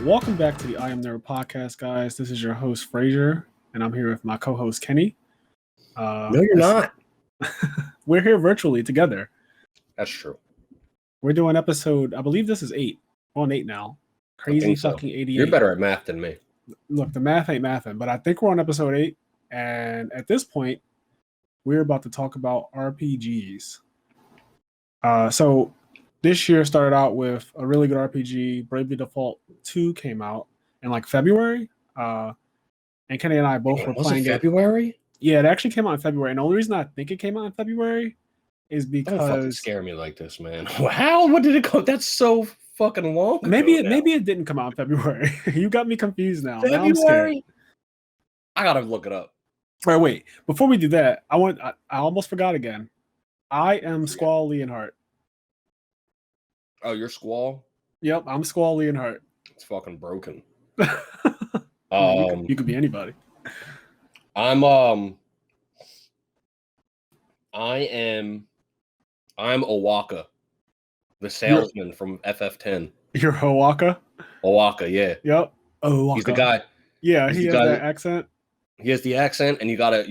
Welcome back to the IMNerd Podcast, guys. This is your host, Frazier, and I'm here with my co-host, Kenny. No, you're not. We're here virtually together. That's true. We're doing episode, I believe this is 8. We're on 8 now. Crazy fucking 88. You're better at math than me. Look, the math ain't mathin', but I think we're on episode 8. And at this point, we're about to talk about RPGs. So this year started out with a really good RPG. Bravely Default 2 came out in like February. And Kenny and I both were playing it. February? Yeah, it actually came out in February. And the only reason I think it came out in February is because... Don't fucking scare me like this, man. How? What did it come? That's so fucking long. Maybe it didn't come out in February. You got me confused now. February? Now I'm scared. I gotta look it up. All right, wait. Before we do that, I almost forgot again. I am Squall Leonhardt. Oh, you're Squall? Yep, I'm Squall Leonhardt. It's fucking broken. You could be anybody. I'm Owaka, the salesman from FF10. You're Owaka? Owaka, yeah. Yep. Owaka. He's the guy. Yeah, he has that accent. He has the accent, and you gotta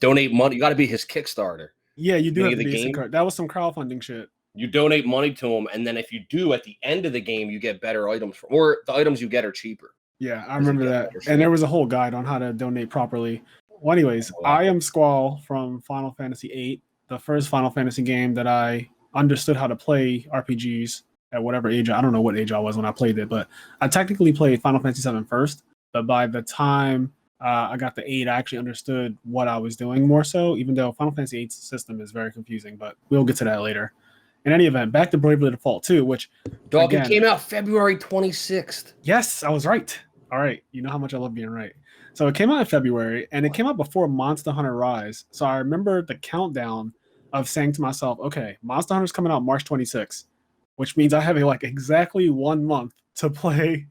donate money. You gotta be his Kickstarter. Yeah, you do have to be that was some crowdfunding shit. You donate money to him, and then if you do at the end of the game, you get better items, or the items you get are cheaper. Yeah, I remember that. And there was a whole guide on how to donate properly. Well, anyways, I am Squall from Final Fantasy VIII, the first Final Fantasy game that I understood how to play RPGs at whatever age. I don't know what age I was when I played it, but I technically played Final Fantasy VII first. But by the time I got the 8, I actually understood what I was doing more so, even though Final Fantasy VIII's system is very confusing, but we'll get to that later. In any event, back to Bravely Default 2, which... Dog, it came out February 26th. Yes, I was right. All right, you know how much I love being right. So it came out in February, and it came out before Monster Hunter Rise. So I remember the countdown of saying to myself, okay, Monster Hunter's coming out March 26th, which means I have exactly 1 month to play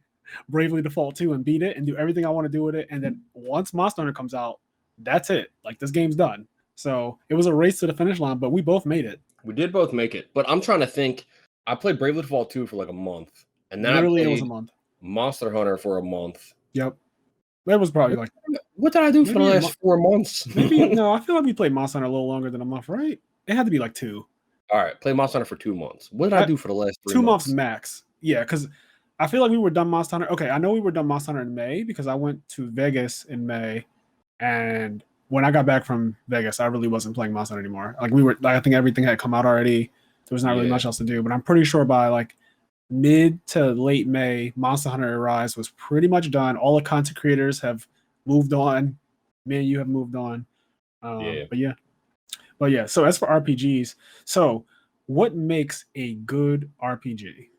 Bravely Default 2 and beat it and do everything I want to do with it. And then once Monster Hunter comes out, that's it. This game's done. So it was a race to the finish line, but we both made it. We did both make it, but I'm trying to think. I played Bravely Default 2 for a month, and then literally I played it was a month. Monster Hunter for a month. Yep, that was probably what did I do for the last 4 months? No, I feel like we played Monster Hunter a little longer than a month, right? It had to be 2. All right, play Monster Hunter for 2 months. What did I do for the last 3 months? 2 months max. Yeah, because I feel like we were done Monster Hunter. Okay, I know we were done Monster Hunter in May because I went to Vegas in May, and when I got back from Vegas, I really wasn't playing Monster Hunter anymore. I think everything had come out already. There was not really much else to do, but I'm pretty sure by mid to late May, Monster Hunter Rise was pretty much done. All the content creators have moved on. Me and you have moved on. But yeah. So as for RPGs, so what makes a good RPG?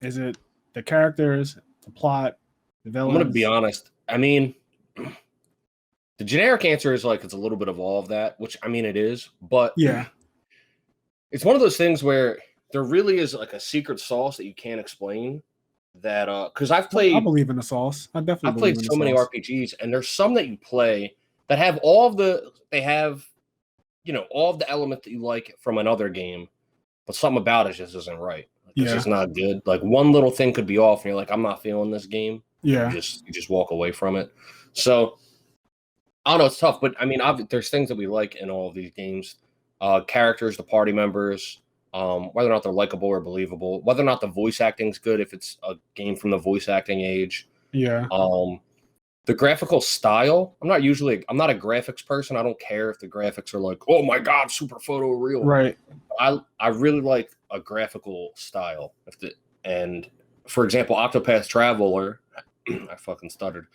Is it the characters, the plot, the villains? I'm gonna be honest. I mean, the generic answer is it's a little bit of all of that, which I mean it is, but yeah, it's one of those things where there really is a secret sauce that you can't explain. That because I believe in the sauce. I've played so many RPGs, and there's some that you play that have all of the elements that you like from another game, but something about it just isn't right. It's just not good. One little thing could be off, and you're I'm not feeling this game. Yeah, you just walk away from it. So I don't know, it's tough, but I mean, there's things that we like in all of these games. Characters, the party members, whether or not they're likable or believable, whether or not the voice acting's good if it's a game from the voice acting age. Yeah. The graphical style, I'm not a graphics person. I don't care if the graphics are oh my God, super photoreal. Right. I really like a graphical style. And for example, Octopath Traveler, I fucking stuttered.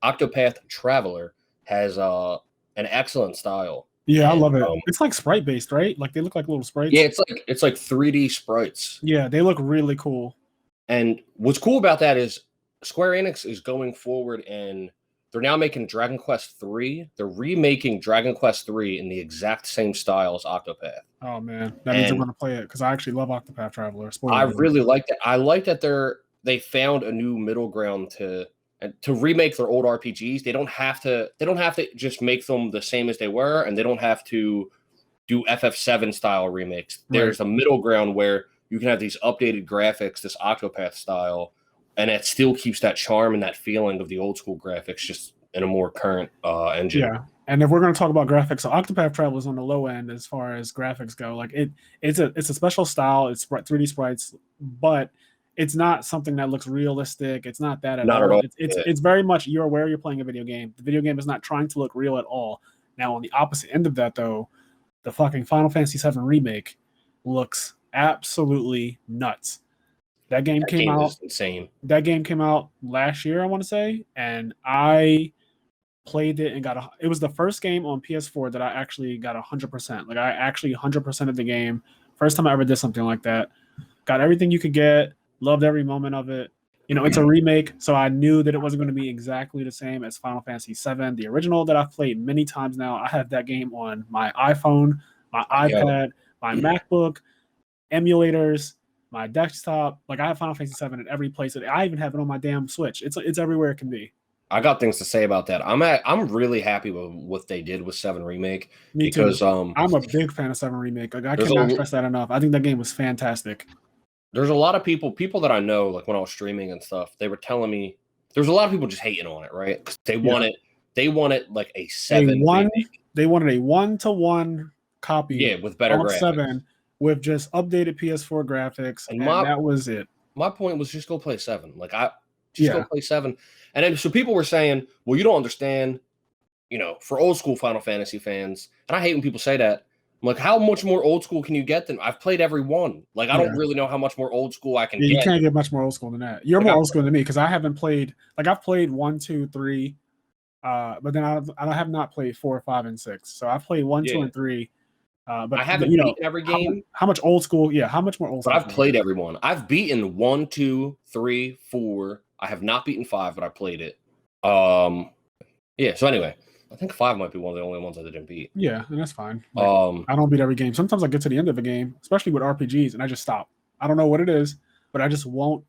Octopath Traveler has an excellent style. Yeah, I love it. It's sprite based, right? They look like little sprites. Yeah, it's 3D sprites. Yeah, they look really cool. And what's cool about that is Square Enix is going forward and they're now making Dragon Quest 3. They're remaking Dragon Quest 3 in the exact same style as Octopath. Oh man, that means I'm going to play it because I actually love Octopath Traveler. I really like that. I like that they found a new middle ground to remake their old RPGs. They don't have to just make them the same as they were, and they don't have to do FF7 style remakes. There's a middle ground where you can have these updated graphics, this Octopath style, and it still keeps that charm and that feeling of the old school graphics, just in a more current engine. Yeah. And if we're going to talk about graphics, so Octopath Traveler is on the low end as far as graphics go. Like it's a special style. It's 3D sprites, but it's not something that looks realistic. It's not that at all. It's very much, you're aware you're playing a video game. The video game is not trying to look real at all. Now, on the opposite end of that, though, the fucking Final Fantasy VII Remake looks absolutely nuts. That game came out insane. That game came out last year, I want to say, and I played it and it was the first game on PS4 that I actually got 100%. Like, I actually 100% of the game. First time I ever did something like that. Got everything you could get. Loved every moment of it. You know, it's a remake, so I knew that it wasn't going to be exactly the same as Final Fantasy VII, the original that I've played many times now. I have that game on my iPhone, my iPad, my MacBook, emulators, my desktop. Like, I have Final Fantasy VII at every place. I even have it on my damn Switch. It's everywhere it can be. I got things to say about that. I'm really happy with what they did with 7 Remake. Me too. I'm a big fan of 7 Remake. Like, I cannot stress that enough. I think that game was fantastic. There's a lot of people that I know, like when I was streaming and stuff, they were telling me there's a lot of people just hating on it, right? Because they wanted like a 7 remake. They wanted a 1-to-1 copy. Yeah, with better graphics. 7 with just updated PS4 graphics, and that was it. My point was just go play 7. Like, go play 7. And then so people were saying, well, you don't understand, you know, for old school Final Fantasy fans, and I hate when people say that. I'm like, how much more old school can you get than I've played every one? Like, I don't really know how much more old school I can get. You can't get much more old school than that. You're more old school than me because I haven't played, like, I've played 1, 2, 3, but then I have not played 4, 5, and 6. So I've played 1, 2, and 3. But I haven't beaten every game. How much old school? Yeah, how much more old school? But I've played every one. I've beaten 1, 2, 3, 4. I have not beaten 5, but I played it. Yeah. So anyway, I think 5 might be one of the only ones I didn't beat. Yeah, and that's fine. Like, I don't beat every game. Sometimes I get to the end of a game, especially with RPGs, and I just stop. I don't know what it is, but I just won't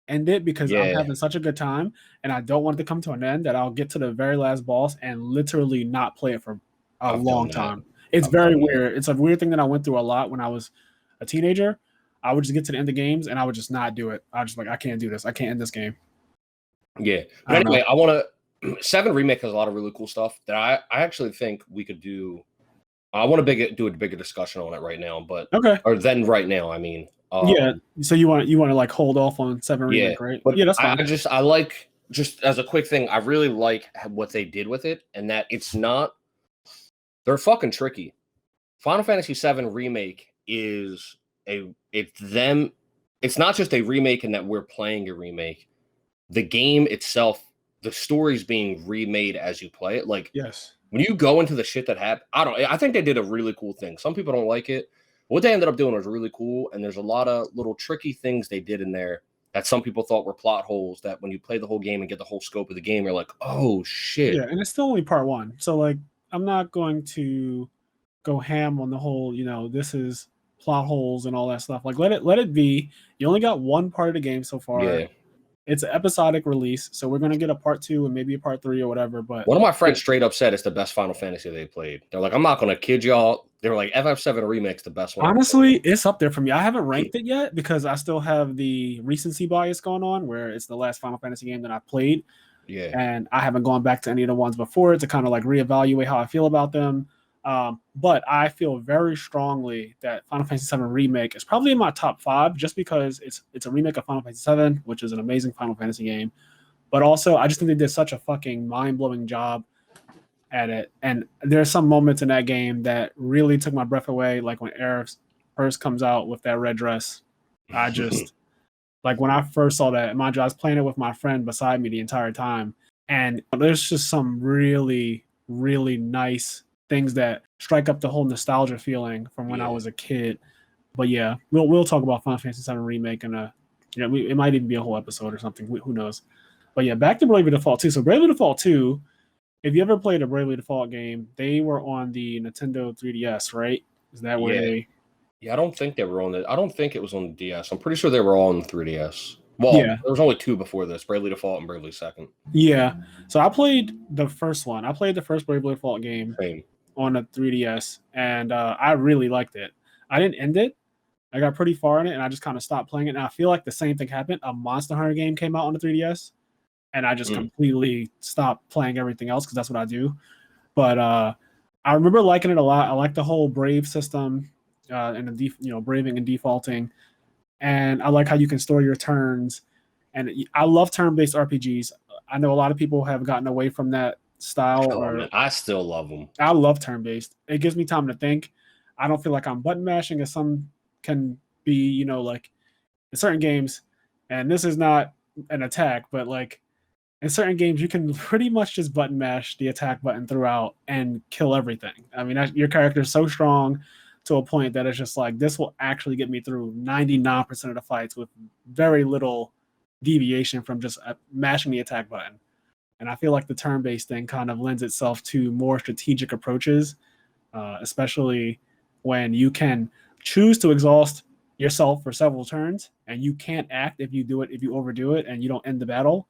end it because I'm having such a good time, and I don't want it to come to an end that I'll get to the very last boss and literally not play it for a long time. It's very weird. It's a weird thing that I went through a lot when I was a teenager. I would just get to the end of games and I would just not do it. I was just like, I can't do this. I can't end this game. Yeah. But anyway, I want to 7 Remake has a lot of really cool stuff that I actually think we could do. I want to do a bigger discussion on it right now, but right now, I mean. Yeah. So you want to like hold off on 7 Remake, right? But yeah, that's fine. I like, just as a quick thing, I really like what they did with it, and that it's not. They're fucking tricky. Final Fantasy VII Remake it's not just a remake in that we're playing a remake. The game itself, the story's being remade as you play it. Like, yes, when you go into the shit that happened, I think they did a really cool thing. Some people don't like it. What they ended up doing was really cool, and there's a lot of little tricky things they did in there that some people thought were plot holes, that when you play the whole game and get the whole scope of the game, you're like, oh shit. Yeah, and it's still only part 1. So like, I'm not going to go ham on the whole, you know, this is plot holes and all that stuff. Like, let it be. You only got one part of the game so far. Yeah. It's an episodic release, so we're gonna get a part 2 and maybe a part 3 or whatever. But one of my friends straight up said it's the best Final Fantasy they played. They're like, I'm not gonna kid y'all. They were like, FF7 Remake's the best one. Honestly, it's up there for me. I haven't ranked it yet because I still have the recency bias going on, where it's the last Final Fantasy game that I played. Yeah, and I haven't gone back to any of the ones before it to kind of like reevaluate how I feel about them. But I feel very strongly that Final Fantasy VII Remake is probably in my top 5 just because it's a remake of Final Fantasy VII, which is an amazing Final Fantasy game. But also, I just think they did such a fucking mind-blowing job at it. And there's some moments in that game that really took my breath away, like when Aerith first comes out with that red dress. I just... Like, when I first saw that, mind you, I was playing it with my friend beside me the entire time. And there's just some really, really nice things that strike up the whole nostalgia feeling from when I was a kid. But yeah, we'll talk about Final Fantasy VII Remake, and it might even be a whole episode or something. Who knows? But yeah, back to Bravely Default 2. So Bravely Default 2, if you ever played a Bravely Default game, they were on the Nintendo 3DS, right? Is that where they... Yeah, I don't think they were on I don't think it was on the DS. I'm pretty sure they were all on the 3DS. Well, there was only 2 before this, Bravely Default and Bravely Second. Yeah. So I played the first one. I played the first Bravely Default game on the 3DS, and I really liked it. I didn't end it, I got pretty far in it, and I just kind of stopped playing it. And I feel like the same thing happened. A Monster Hunter game came out on the 3DS, and I just completely stopped playing everything else because that's what I do. But I remember liking it a lot. I like the whole brave system, and the braving and defaulting, and I like how you can store your turns. And I love turn-based RPGs. I know a lot of people have gotten away from that style. Man, I still love them. I love turn-based. It gives me time to think. I don't feel like I'm button mashing as some can be, like in certain games. And this is not an attack, but like in certain games, you can pretty much just button mash the attack button throughout and kill everything. I mean, your character is so strong to a point that it's just like, this will actually get me through 99% of the fights with very little deviation from just mashing the attack button. And I feel like the turn-based thing kind of lends itself to more strategic approaches, especially when you can choose to exhaust yourself for several turns, and you can't act if you overdo it and you don't end the battle.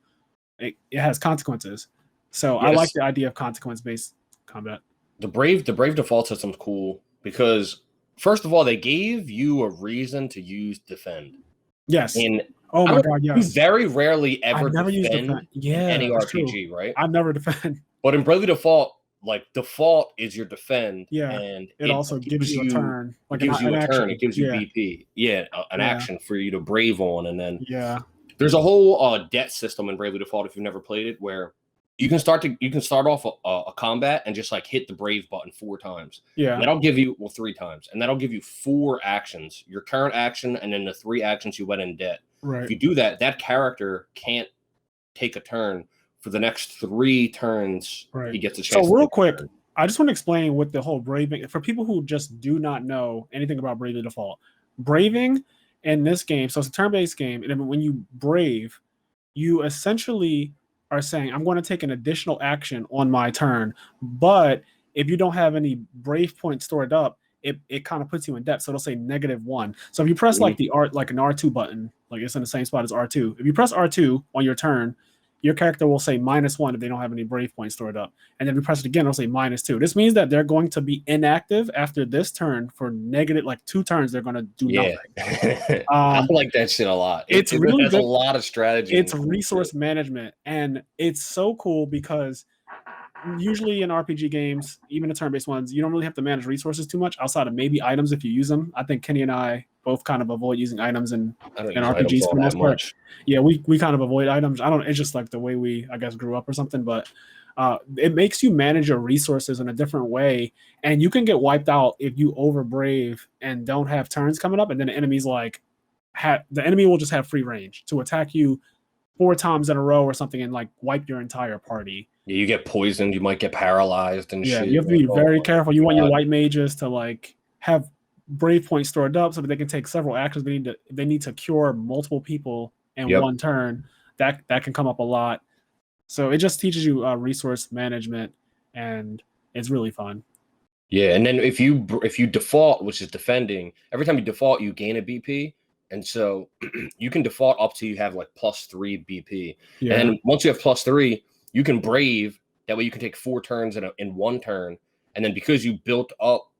It has consequences. So yes. I like the idea of consequence-based combat. The brave default system's cool because, first of all, they gave you a reason to use defend. Yes. Oh my God, yes. You very rarely ever defend in any RPG, true. right? I never defend. But in Bravely Default, like default is your defend. Yeah. And it also gives you a turn. Like it gives you a turn. It gives you BP. Yeah, an action for you to brave on. And then there's a whole debt system in Bravely Default if you've never played it, where you can start off a combat and just like hit the brave button 4 times. Yeah. And that'll give you 3 times. And that'll give you 4 actions. Your current action and then the 3 actions you went in debt. Right. If you do that, that character can't take a turn for the next 3 turns. Right. He gets a chance. So real quick, I just want to explain what the whole braving, for people who just do not know anything about Bravely Default. Braving in this game, so it's a turn-based game, and when you brave, you essentially are saying, I'm going to take an additional action on my turn, but if you don't have any brave points stored up, it kind of puts you in debt. So it'll say -1. So if you press like an R2 button, like it's in the same spot as R2. If you press R2 on your turn, your character will say -1 if they don't have any brave points stored up. And then if you press it again, it'll say -2. This means that they're going to be inactive after this turn for negative, like 2 turns, they're going to do nothing. I like that shit a lot. It's really good. A lot of strategy. It's resource management. And it's so cool because usually in RPG games, even the turn-based ones, you don't really have to manage resources too much outside of maybe items if you use them. I think Kenny and I both kind of avoid using items in RPGs for the most part. Yeah, we kind of avoid items. It's just like the way we, I guess, grew up or something, but it makes you manage your resources in a different way, and you can get wiped out if you over brave and don't have turns coming up, and then the enemy's like, the enemy will just have free range to attack you 4 times in a row or something and like wipe your entire party. Yeah, you get poisoned, you might get paralyzed and shit. Yeah, you have to be very careful. You want your white mages to like have brave points stored up so that they can take several actions. They need to cure multiple people in one turn. That can come up a lot. So it just teaches you resource management, and it's really fun. Yeah, and then if you default, which is defending, every time you default, you gain a BP. And so you can default up to you have like +3 BP. Yeah. And once you have +3, you can brave. That way you can take 4 turns in 1 turn. And then because you built up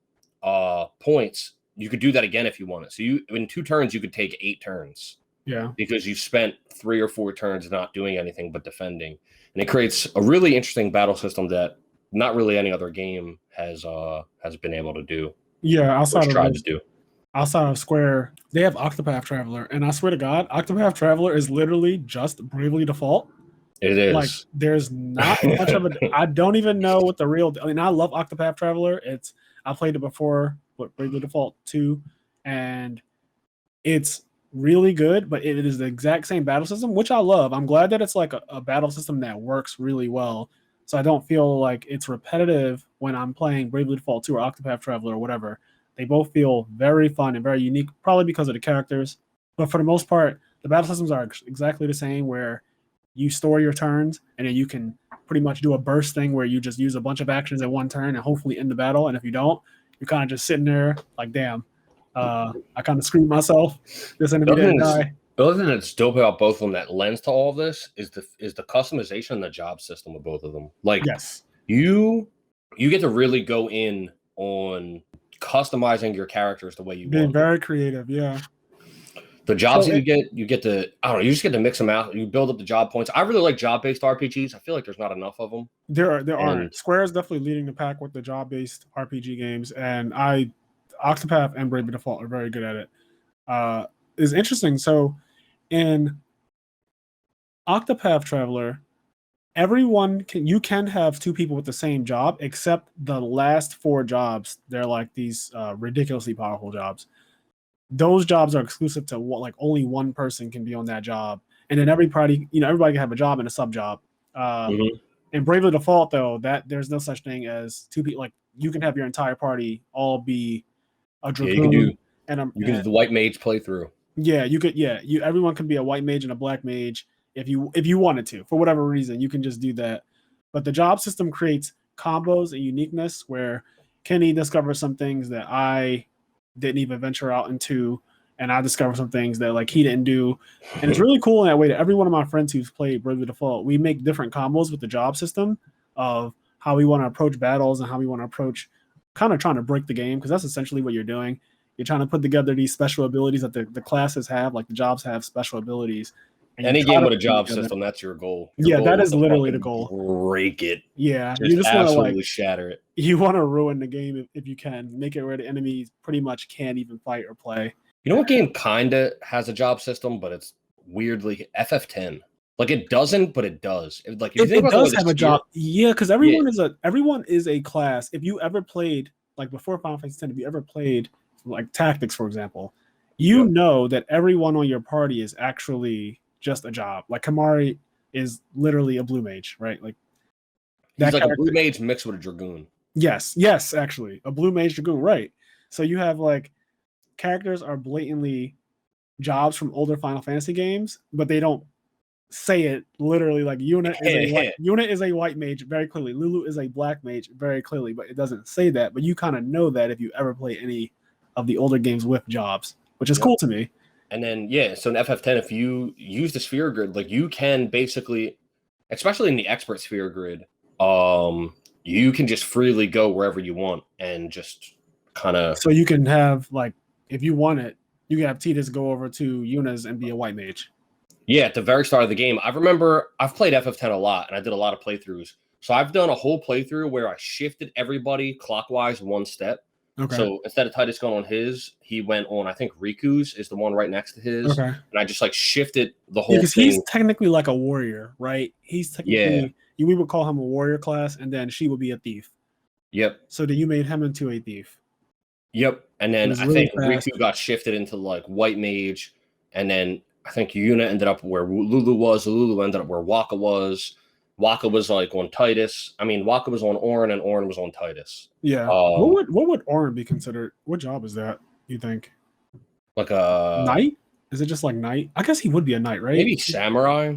points, you could do that again if you wanted. So in 2 turns, you could take 8 turns. Yeah. Because you spent 3 or 4 turns not doing anything but defending. And it creates a really interesting battle system that not really any other game has been able to do. Yeah, Outside of Square, they have Octopath Traveler, and I swear to God, Octopath Traveler is literally just Bravely Default. It is. Like, there's not much of it. I don't even know what the real. I mean, I love Octopath Traveler. I played it before, Bravely Default 2, and it's really good. But it is the exact same battle system, which I love. I'm glad that it's like a battle system that works really well, so I don't feel like it's repetitive when I'm playing Bravely Default 2 or Octopath Traveler or whatever. They both feel very fun and very unique, probably because of the characters. But for the most part, the battle systems are exactly the same, where you store your turns, and then you can pretty much do a burst thing where you just use a bunch of actions at 1 turn and hopefully end the battle. And if you don't, you're kind of just sitting there like, damn, I kind of screwed myself. This enemy didn't die. The other thing that's dope about both of them that lends to all of this is the customization and the job system of both of them. Like, yes, you get to really go in on customizing your characters the way you Being want. very creative, yeah. The jobs that you get to, I don't know, you just get to mix them out. You build up the job points. I really like job-based RPGs. I feel like there's not enough of them. There aren't. Square is definitely leading the pack with the job-based RPG games, and Octopath and Bravely Default are very good at it. It's interesting. So in Octopath Traveler, you can have two people with the same job, except the last 4 jobs. They're like these ridiculously powerful jobs. Those jobs are exclusive to only one person can be on that job, and then everybody can have a job and a sub job. In Bravely Default, though, that there's no such thing as two people. Like, you can have your entire party all be a dragoon. You can do the white mage playthrough. Yeah, you could. Yeah, everyone can be a white mage and a black mage if you wanted to. For whatever reason, you can just do that. But the job system creates combos and uniqueness where Kenny discovers some things that I didn't even venture out into, and I discovered some things that he didn't do. And it's really cool in that way that every one of my friends who's played Bravely Default, we make different combos with the job system of how we want to approach battles and how we want to approach kind of trying to break the game, because that's essentially what you're doing. You're trying to put together these special abilities that the classes have, like the jobs have special abilities. Any game with a job system, that's your goal. Your goal that is literally the goal. Break it. Yeah, you just want to shatter it. You want to ruin the game if you can. Make it where the enemies pretty much can't even fight or play. You know what game kinda has a job system, but it's weirdly FF10. It doesn't, but it does. If you think it does have a job. Yeah, because everyone is a class. If you ever played before Final Fantasy X, if you ever played Tactics, for example, you know that everyone on your party is actually just a job. Like Kamari is literally a blue mage, right? He's a blue mage mixed with a dragoon. Yes, actually, a blue mage dragoon, right? So you have characters are blatantly jobs from older Final Fantasy games, but they don't say it literally. Yuna is a white mage very clearly. Lulu is a black mage very clearly, but it doesn't say that. But you kind of know that if you ever play any of the older games with jobs, which is cool to me. And then, so in FF10, if you use the sphere grid, you can basically, especially in the expert sphere grid, you can just freely go wherever you want and just kind of. So you can have, if you want it, you can have Titus go over to Yuna's and be a white mage. Yeah, at the very start of the game. I remember I've played FF10 a lot, and I did a lot of playthroughs. So I've done a whole playthrough where I shifted everybody clockwise 1 step. Okay. So instead of Titus going on his, he went on, I think Riku's is the one right next to his. Okay. And I just shifted the whole thing. Because he's technically like a warrior, right? He's technically, we would call him a warrior class, and then she would be a thief. Yep. So then you made him into a thief. Yep. And then I think Riku got shifted into white mage, and then I think Yuna ended up where Lulu was. Lulu ended up where Waka was. Waka was on Titus. I mean, Waka was on Auron, and Auron was on Titus. Yeah. What would Auron be considered? What job is that, you think? Like a knight? Is it just knight? I guess he would be a knight, right? Maybe samurai.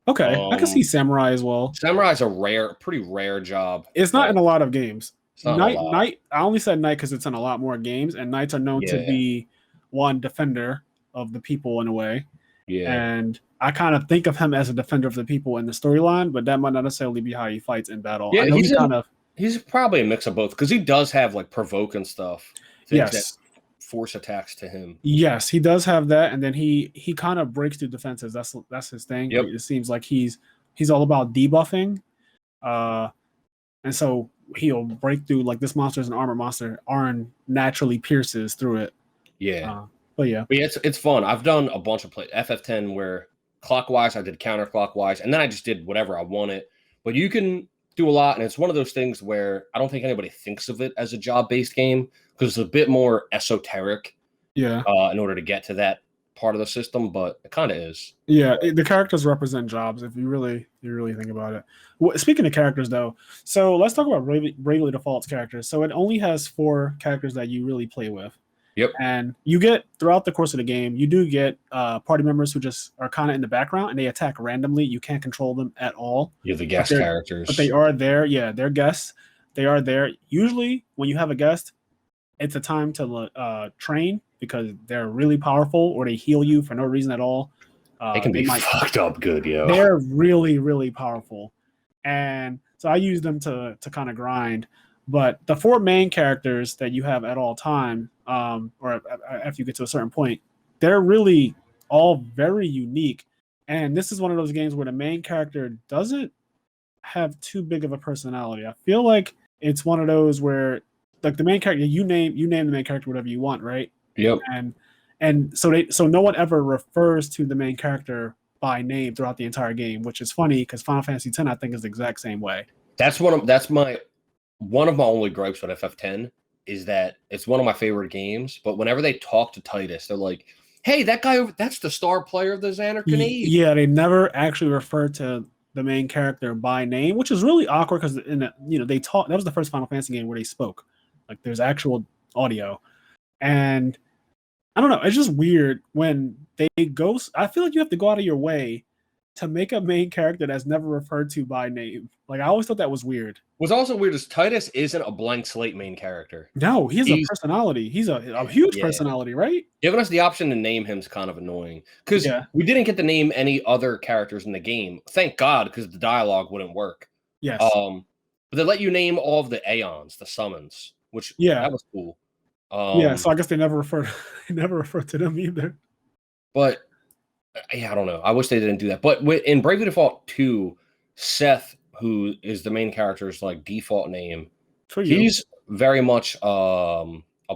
Okay, I can see samurai as well. Samurai's a pretty rare job. It's not in a lot of games. Knight. I only said knight because it's in a lot more games, and knights are known to be one defender of the people in a way. Yeah. And I kind of think of him as a defender of the people in the storyline, but that might not necessarily be how he fights in battle. Yeah, he's probably a mix of both because he does have provoke and stuff. Yes. Force attacks to him. Yes, he does have that, and then he kind of breaks through defenses. That's his thing. Yep. It seems like he's all about debuffing, and so he'll break through this monster is an armor monster. Auron naturally pierces through it. Yeah. But it's fun. I've done a bunch of FF10 where clockwise I did counterclockwise, and then I just did whatever I wanted. But you can do a lot, and it's one of those things where I don't think anybody thinks of it as a job-based game because it's a bit more esoteric. Yeah. In order to get to that part of the system, but it kind of is. Yeah, the characters represent jobs if you really think about it. Well, speaking of characters, though, so let's talk about Bravely Default's characters. So it only has 4 characters that you really play with. Yep. And you get, throughout the course of the game, you do get party members who just are kind of in the background and they attack randomly. You can't control them at all. You have the guest characters. But they are there. Yeah, they're guests. They are there. Usually, when you have a guest, it's a time to train because they're really powerful or they heal you for no reason at all. They can be fucked up good, yo. They're really, really powerful. And so I use them to kind of grind. But the four main characters that you have at all time, or after you get to a certain point, they're really all very unique. And this is one of those games where the main character doesn't have too big of a personality. I feel like it's one of those where, like, the main character, you name the main character whatever you want, right? Yep. And so no one ever refers to the main character by name throughout the entire game, which is funny because Final Fantasy X, I think, is the exact same way. That's one of my only gripes with FF10 is that it's one of my favorite games, but whenever they talk to Titus, they're like, "Hey, that guy that's the star player of the Xanarkand." Yeah, they never actually refer to the main character by name, which is really awkward because they talk. That was the first Final Fantasy game where they spoke, like there's actual audio, and I don't know. It's just weird when they go. I feel like you have to go out of your way to make a main character that's never referred to by name. Like, I always thought that was weird. What's also weird is Titus isn't a blank slate main character. No, he's a personality. He's a huge personality, right? Giving us the option to name him is kind of annoying because we didn't get to name any other characters in the game. Thank God, because the dialogue wouldn't work. Yes. But they let you name all of the Aeons, the summons, which that was cool. So I guess they never referred to them either. But yeah, I don't know. I wish they didn't do that. But in Bravely Default 2, Seth, who is the main character's like default name, he's very much a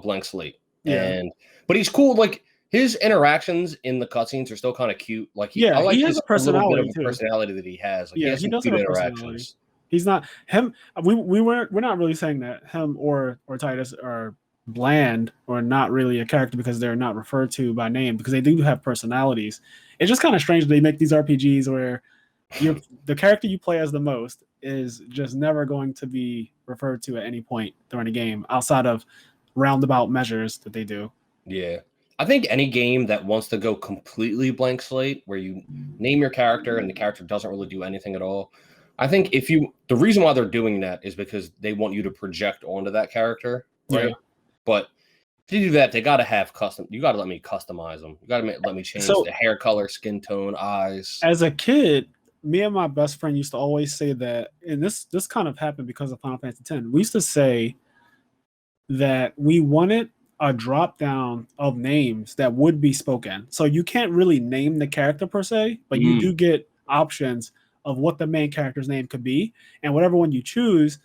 blank slate. Yeah. But he's cool. Like, his interactions in the cutscenes are still kind of cute. Like, I like he has a personality too. Personality that he has. Like, he does have a personality. He's not him. We're not really saying that him or Titus are bland or not really a character because they're not referred to by name, because they do have personalities. It's just kind of strange they make these RPGs where the character you play as the most is just never going to be referred to at any point during the game outside of roundabout measures that they do. Yeah. I think any game that wants to go completely blank slate, where you name your character and the character doesn't really do anything at all, I think the reason why they're doing that is because they want you to project onto that character, right? Yeah. But to do that, they got to have custom. You got to let me customize them. You got to let me change the hair color, skin tone, eyes. As a kid, me and my best friend used to always say that, and this kind of happened because of Final Fantasy X. We used to say that we wanted a drop down of names that would be spoken. So you can't really name the character per se, but you do get options of what the main character's name could be, and whatever one you choose,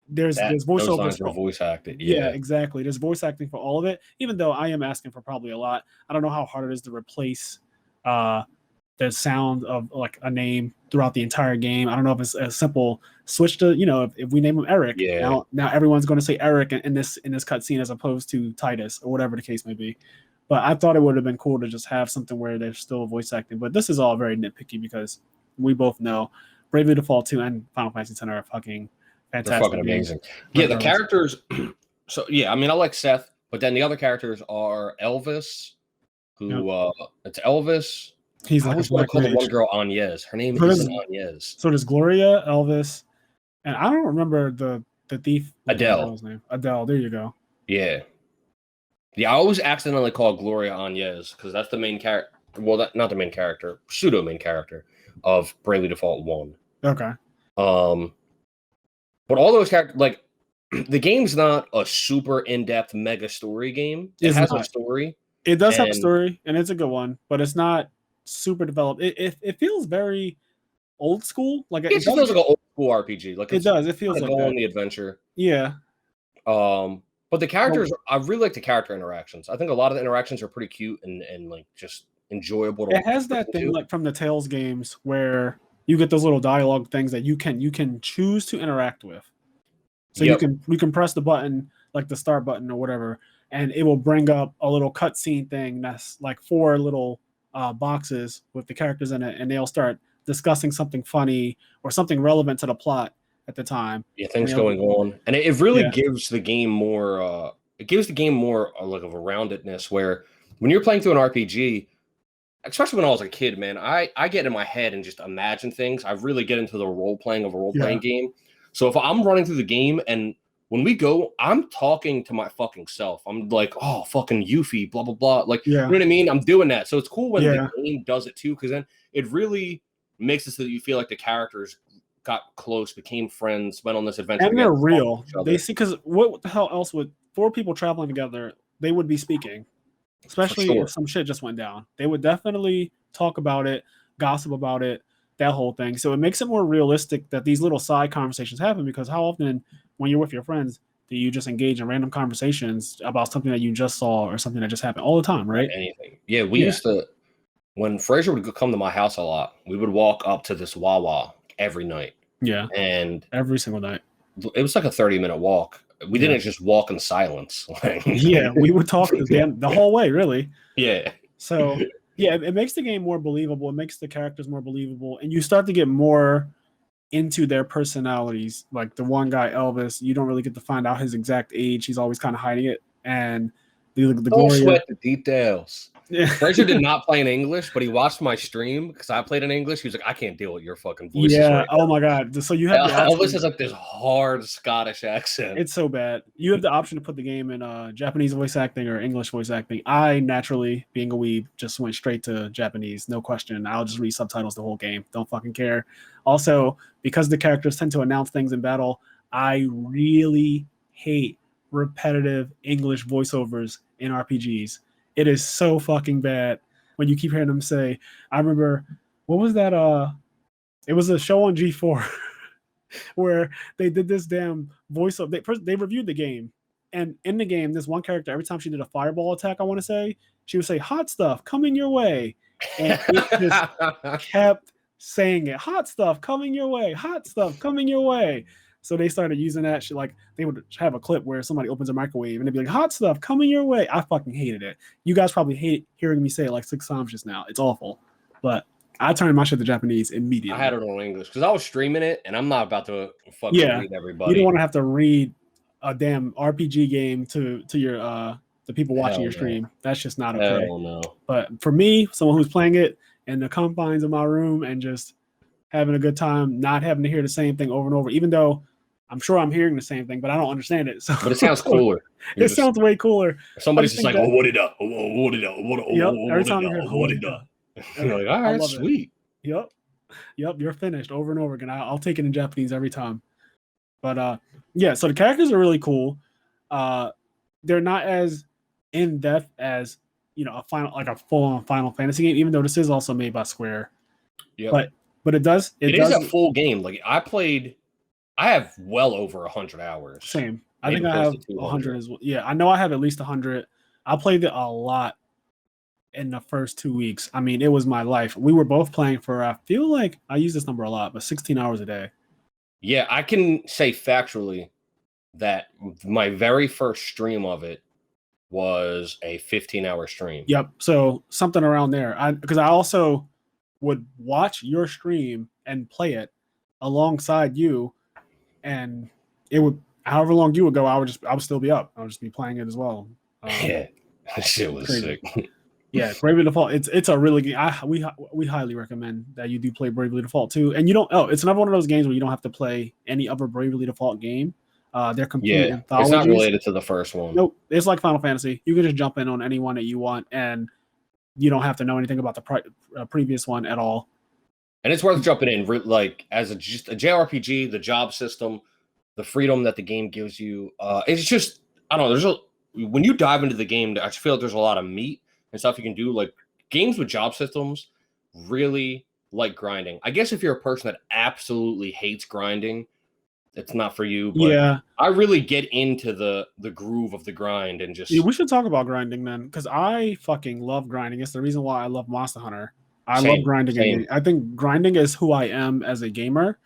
there's voiceovers for voice acting. Yeah, exactly. There's voice acting for all of it, even though I am asking for probably a lot. I don't know how hard it is to replace the sound of like a name throughout the entire game. I don't know if it's a simple switch to, if we name him Eric, now everyone's going to say Eric in this cutscene as opposed to Titus or whatever the case may be. But I thought it would have been cool to just have something where there's still voice acting. But this is all very nitpicky because we both know Bravely Default 2 and Final Fantasy X are fucking fantastic. They're fucking amazing. Yeah, the characters. So yeah, I mean, I like Seth, but then the other characters are Elvis, who it's Elvis. He's I always want to call the one girl Agnes. Her name isn't Agnes. So there's Gloria, Elvis, and I don't remember the thief. Adele. Name. Adele. There you go. Yeah. Yeah, I always accidentally call Gloria Agnes because that's the main character. Well, not the main character, pseudo main character of Bravely Default 1. Okay. But all those characters, like, the game's not a super in-depth mega story game. It has a story. It does have a story, and it's a good one, but it's not super developed. It feels very old school. Like it just feels like an old school RPG. Like it does. It feels like go on the adventure. Yeah. But the characters, I really like the character interactions. I think a lot of the interactions are pretty cute and like just enjoyable. It has that thing like from the Tales games where you get those little dialogue things that you can choose to interact with. So you can press the button, like the start button or whatever, and it will bring up a little cutscene thing that's like 4 little boxes with the characters in it, and they'll start discussing something funny or something relevant to the plot at the time. Yeah, things going on, and it really gives the game more. It gives the game more like of a roundedness. Where when you're playing through an RPG, especially when I was a kid, man, I get in my head and just imagine things. I really get into the role playing of a role playing game. So if I'm running through the game and when we go, I'm talking to my fucking self. I'm like, oh, fucking Yuffie, blah, blah, blah. Like, you know what I mean? I'm doing that. So it's cool when the game does it too, because then it really makes it so that you feel like the character's got close, became friends, went on this adventure. And they're real. Each other. They see, because what the hell else would 4 people traveling together? They would be speaking, especially if some shit just went down. They would definitely talk about it, gossip about it, that whole thing. So it makes it more realistic that these little side conversations happen, because how often when you're with your friends do you just engage in random conversations about something that you just saw or something that just happened? All the time, right? Anything. Yeah, we used to, when Fraser would come to my house a lot, we would walk up to this Wawa every night. Yeah. And every single night. It was like a 30-minute walk. We didn't just walk in silence. Yeah, we would talk the whole way, really. Yeah. So yeah, it makes the game more believable. It makes the characters more believable, and you start to get more into their personalities. Like the one guy, Elvis, you don't really get to find out his exact age. He's always kind of hiding it. And the Don't sweat the details. Fraser did not play in English, but he watched my stream because I played in English. He was like, I can't deal with your fucking voices. Yeah. Right oh my God. So you have Elvis has like this hard Scottish accent. It's so bad. You have the option to put the game in Japanese voice acting or English voice acting. I naturally, being a weeb, just went straight to Japanese, no question. I'll just read subtitles the whole game. Don't fucking care. Also, because the characters tend to announce things in battle, I really hate repetitive English voiceovers in RPGs. It is so fucking bad when you keep hearing them say, I remember, what was that? It was a show on G4 where they did this damn voiceover. They reviewed the game. And in the game, this one character, every time she did a fireball attack, I want to say, she would say, hot stuff coming your way. And it just kept saying it. Hot stuff coming your way. Hot stuff coming your way. So they started using that shit. Like they would have a clip where somebody opens a microwave and they'd be like, hot stuff coming your way. I fucking hated it. You guys probably hate hearing me say it like 6 times just now. It's awful. But I turned my shit to Japanese immediately. I had it on English because I was streaming it and I'm not about to fucking read everybody. You don't want to have to read a damn RPG game to your the people watching your stream. That's just not okay. Hell no. But for me, someone who's playing it in the confines of my room and just having a good time, not having to hear the same thing over and over, even though I'm sure I'm hearing the same thing, but I don't understand it. So, but it sounds cooler. It sounds way cooler. Somebody's just like, what it up? What it up? Every time you hear what it up? You're like, all right, sweet. Yep, you're finished over and over again. I'll take it in Japanese every time. But yeah, so the characters are really cool. They're not as in depth as a full-on Final Fantasy game, even though this is also made by Square. Yeah, but it is a full game. Like I have well over 100 hours. Same. I think I have 100 as well. Yeah, I know I have at least 100. I played it a lot in the first 2 weeks. I mean, it was my life. We were both playing for, I feel like I use this number a lot, but 16 hours a day. Yeah, I can say factually that my very first stream of it was a 15-hour stream. Yep. So something around there. Because I also would watch your stream and play it alongside you. And it would, however long you would go, I would still be up. I would just be playing it as well. Yeah, that shit was sick. Yeah, Bravely Default. It's a really good. We highly recommend that you do play Bravely Default too. And you don't. Oh, it's another one of those games where you don't have to play any other Bravely Default game. They're complete anthologies. It's not related to the first one. Nope. It's like Final Fantasy. You can just jump in on any one that you want, and you don't have to know anything about the previous one at all. And it's worth jumping in, like as just a JRPG, the job system, the freedom that the game gives you. It's just, I don't know. When you dive into the game, I feel like there's a lot of meat and stuff you can do. Like games with job systems really like grinding. I guess if you're a person that absolutely hates grinding, it's not for you. But yeah, I really get into the groove of the grind and just. Yeah, we should talk about grinding then, because I fucking love grinding. It's the reason why I love Monster Hunter. I love grinding. I think grinding is who I am as a gamer.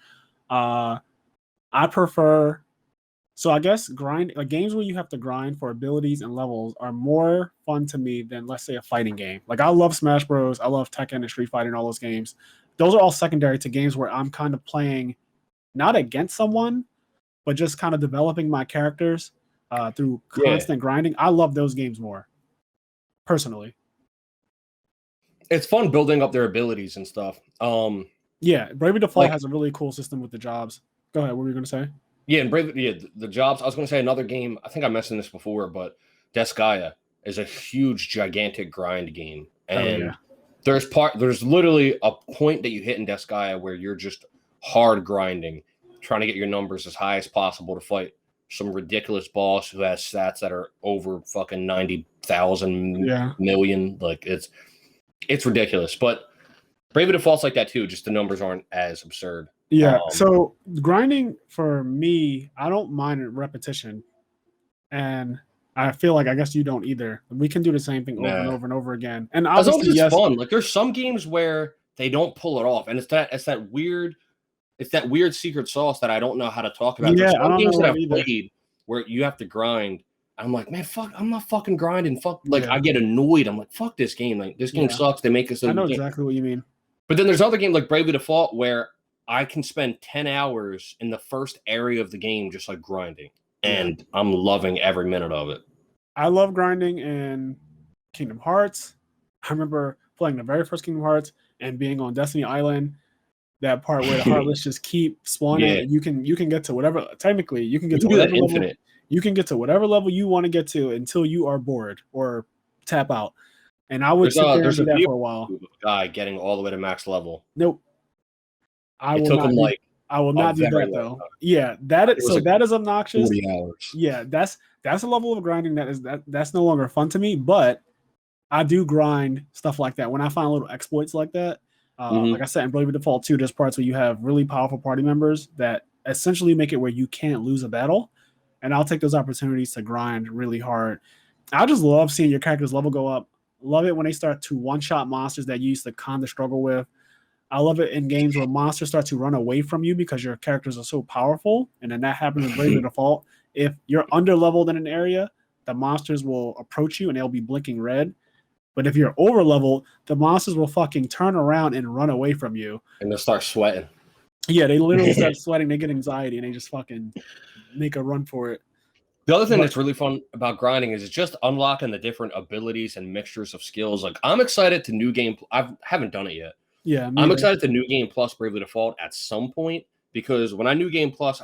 I prefer. So I guess games where you have to grind for abilities and levels are more fun to me than, let's say, a fighting game. Like I love Smash Bros. I love Tekken and Street Fighter and all those games. Those are all secondary to games where I'm kind of playing not against someone, but just kind of developing my characters through constant grinding. I love those games more, personally. It's fun building up their abilities and stuff. Yeah, Bravely Default has a really cool system with the jobs. Go ahead. What were you going to say? Yeah, and the jobs. I was going to say another game. I think I mentioned this before, but Disgaea is a huge, gigantic grind game, and there's literally a point that you hit in Disgaea where you're just hard grinding, trying to get your numbers as high as possible to fight some ridiculous boss who has stats that are over fucking 90,000 million. Like it's ridiculous. But Bravely Default's like that too. Just the numbers aren't as absurd. Yeah. So grinding for me, I don't mind repetition, and I feel like I guess you don't either. We can do the same thing over and over and over again. And as long as obviously, it's fun. Like there's some games where they don't pull it off, and it's that weird secret sauce that I don't know how to talk about. Yeah, there's I some don't games know that I've either. played where you have to grind. I'm like, man, fuck, I'm not fucking grinding. Fuck, like I get annoyed. I'm like, fuck this game. Like this game sucks. They make us. I know exactly what you mean. But then there's other games like Bravely Default where I can spend 10 hours in the first area of the game just like grinding. And I'm loving every minute of it. I love grinding in Kingdom Hearts. I remember playing the very first Kingdom Hearts and being on Destiny Island. That part where the Heartless just keep spawning, and you can get to whatever. Technically, you can get to whatever level. Infinite. You can get to whatever level you want to get to until you are bored or tap out. And I would sit there and do that for a while. Guy getting all the way to max level. Nope. I will not do that though. Yeah, that is obnoxious. 40 hours. Yeah, that's a level of grinding that's no longer fun to me. But I do grind stuff like that when I find little exploits like that. Like I said, in Bravely Default 2, there's parts where you have really powerful party members that essentially make it where you can't lose a battle. And I'll take those opportunities to grind really hard. I just love seeing your character's level go up. Love it when they start to one-shot monsters that you used to kind of struggle with. I love it in games where monsters start to run away from you because your characters are so powerful. And then that happens in Bravely Default. If you're under-leveled in an area, the monsters will approach you and they'll be blinking red. But if you're over-leveled, the monsters will fucking turn around and run away from you. And they'll start sweating. Yeah, they literally start sweating. They get anxiety and they just fucking make a run for it. The other thing that's really fun about grinding is just unlocking the different abilities and mixtures of skills. Like I'm excited to New Game. I haven't done it yet. Yeah, I'm excited to New Game Plus Bravely Default at some point because when I New Game Plus,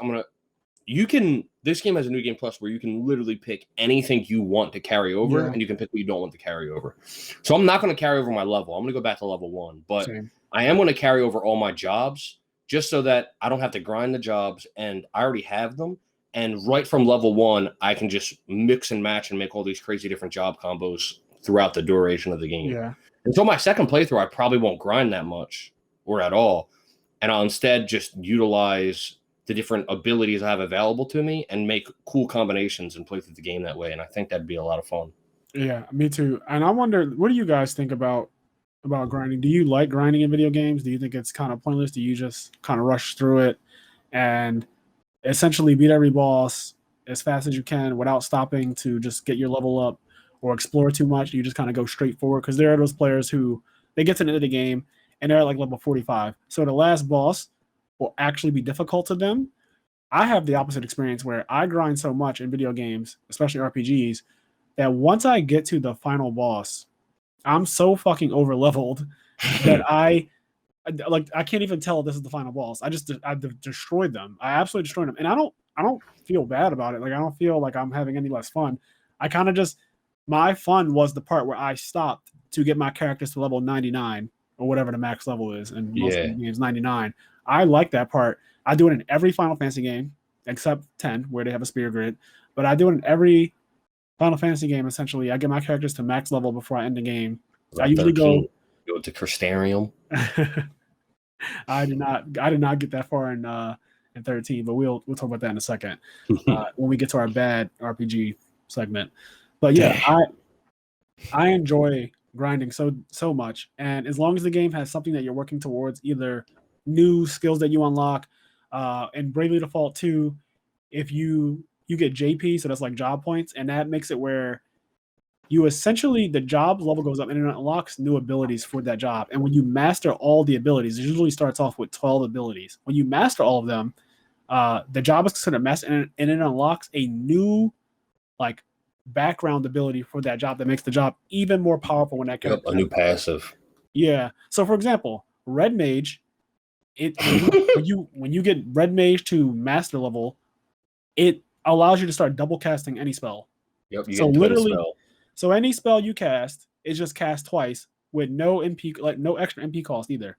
this game has a New Game Plus where you can literally pick anything you want to carry over and you can pick what you don't want to carry over. So I'm not going to carry over my level. I'm going to go back to level 1, but I am going to carry over all my jobs just so that I don't have to grind the jobs and I already have them. And right from level 1, I can just mix and match and make all these crazy different job combos throughout the duration of the game. Yeah. Until my second playthrough, I probably won't grind that much or at all. And I'll instead just utilize the different abilities I have available to me and make cool combinations and play through the game that way. And I think that'd be a lot of fun. Yeah, me too. And I wonder, what do you guys think about grinding? Do you like grinding in video games? Do you think it's kind of pointless? Do you just kind of rush through it and essentially beat every boss as fast as you can without stopping to just get your level up or explore too much? You just kind of go straight forward because there are those players who they get to the end of the game and they're at like level 45. So the last boss will actually be difficult to them. I have the opposite experience where I grind so much in video games, especially RPGs, that once I get to the final boss, I'm so fucking over leveled that I can't even tell this is the final boss. I destroyed them. I absolutely destroyed them. And I don't feel bad about it. Like I don't feel like I'm having any less fun. I kind of just, my fun was the part where I stopped to get my characters to level 99 or whatever the max level is. And most of the games 99. I like that part. I do it in every Final Fantasy game except 10 where they have a spear grid. But I do it in every Final Fantasy game essentially. I get my characters to max level before I end the game. I usually go to Crystarium. I did not get that far in 13, but we'll talk about that in a second when we get to our bad RPG segment. But yeah, I enjoy grinding so much, and as long as the game has something that you're working towards, either new skills that you unlock, in Bravely Default 2, if you get JP, so that's like job points, and that makes it where you essentially, the job level goes up and it unlocks new abilities for that job. And when you master all the abilities, it usually starts off with 12 abilities. When you master all of them, the job is considered master, and it unlocks a new like background ability for that job that makes the job even more powerful when that character. A new passive. Yeah. So for example, Red Mage, when you get Red Mage to master level, it allows you to start double casting any spell. Yep. So literally. So any spell you cast is just cast twice with no MP, like no extra MP cost either.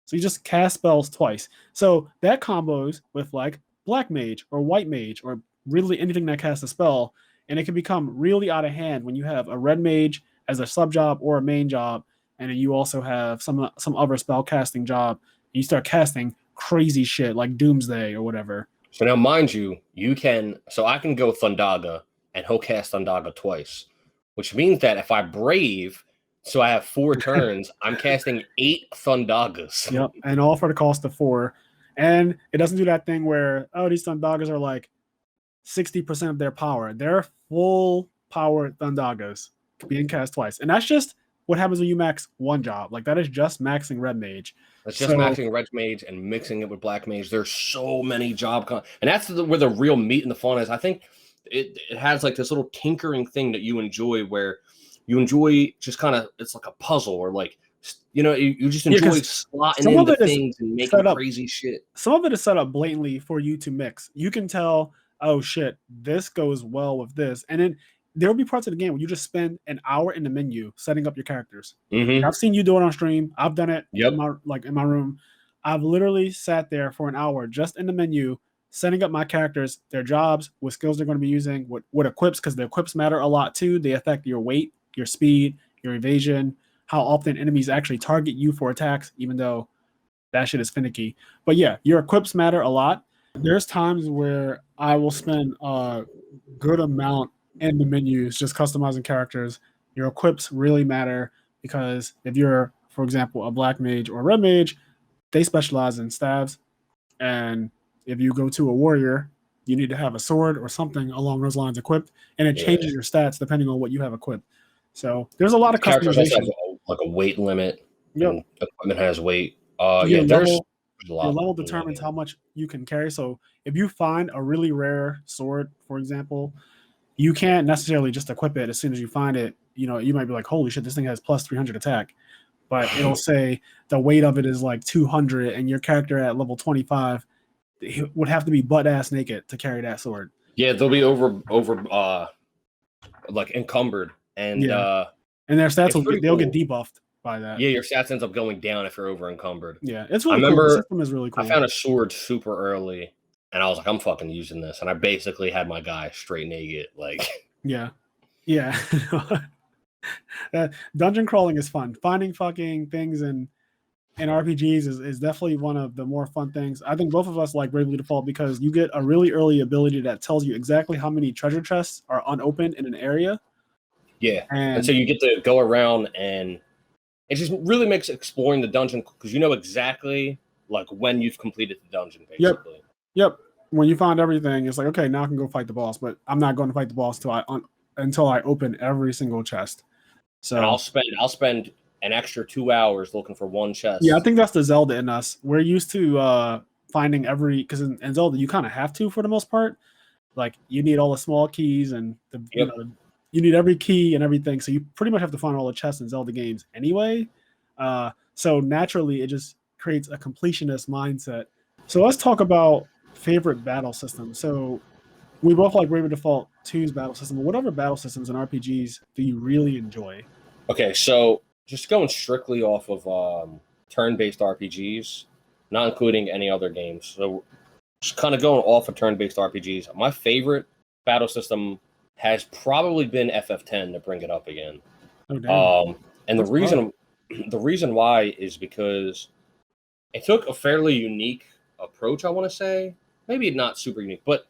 So you just cast spells twice. So that combos with like black mage or white mage or really anything that casts a spell, and it can become really out of hand when you have a red mage as a sub job or a main job, and then you also have some other spell casting job. And you start casting crazy shit like Doomsday or whatever. So now, mind you, I can go Thundaga, and he'll cast Thundaga twice, which means that if I Brave, so I have 4 turns, I'm casting 8 Thundagas. Yep, and all for the cost of 4. And it doesn't do that thing where, oh, these Thundagas are like 60% of their power. They're full power Thundagas being cast twice. And that's just what happens when you max one job. Like, that is just maxing red mage. It's just maxing red mage and mixing it with black mage. There's so many and that's where the real meat and the fun is. I think it has like this little tinkering thing that you enjoy, where you enjoy just kind of, it's like a puzzle, or like, you know, you just enjoy slotting into things and making crazy shit. Some of it is set up blatantly for you to mix. You can tell, oh shit, this goes well with this. And then there'll be parts of the game where you just spend an hour in the menu setting up your characters. Mm-hmm. I've seen you do it on stream. I've done it in my room. I've literally sat there for an hour just in the menu, setting up my characters, their jobs, what skills they're going to be using, what equips, because the equips matter a lot too. They affect your weight, your speed, your evasion, how often enemies actually target you for attacks, even though that shit is finicky. But yeah, your equips matter a lot. There's times where I will spend a good amount in the menus just customizing characters. Your equips really matter, because if you're, for example, a black mage or a red mage, they specialize in stabs. And if you go to a warrior, you need to have a sword or something along those lines equipped, and it changes your stats depending on what you have equipped. So there's a lot of characters also customization. have like a weight limit. Yep. Equipment has weight. Your level determines how much you can carry. So if you find a really rare sword, for example, you can't necessarily just equip it as soon as you find it. You know, you might be like, holy shit, this thing has plus 300 attack. But it'll say the weight of it is like 200, and your character at level 25 would have to be butt ass naked to carry that sword. Yeah, they'll be over like encumbered, and their stats they'll get debuffed by that. Yeah, your stats ends up going down if you're over encumbered. Yeah, it's really cool. The system is really cool. I found a sword super early, and I was like, I'm fucking using this, and I basically had my guy straight naked, like. Yeah. Dungeon crawling is fun. Finding fucking things in RPGs is definitely one of the more fun things. I think both of us like Bravely Default because you get a really early ability that tells you exactly how many treasure chests are unopened in an area. Yeah, and so you get to go around, and it just really makes exploring the dungeon, because you know exactly like when you've completed the dungeon, basically. Yep. When you find everything, it's like, okay, now I can go fight the boss, but I'm not going to fight the boss until I open every single chest. So and I'll spend an extra 2 hours looking for one chest. Yeah, I think that's the Zelda in us. We're used to finding because in Zelda you kind of have to for the most part. Like you need all the small keys and you need every key and everything. So you pretty much have to find all the chests in Zelda games anyway. So naturally it just creates a completionist mindset. So let's talk about favorite battle systems. So we both like Bravely Default 2's battle system. What other battle systems in RPGs do you really enjoy? Okay, so just going strictly off of turn-based RPGs, not including any other games. So just kind of going off of turn-based RPGs, my favorite battle system has probably been FF10 to bring it up again. Oh, damn. And the reason why is because it took a fairly unique approach, I want to say. Maybe not super unique, but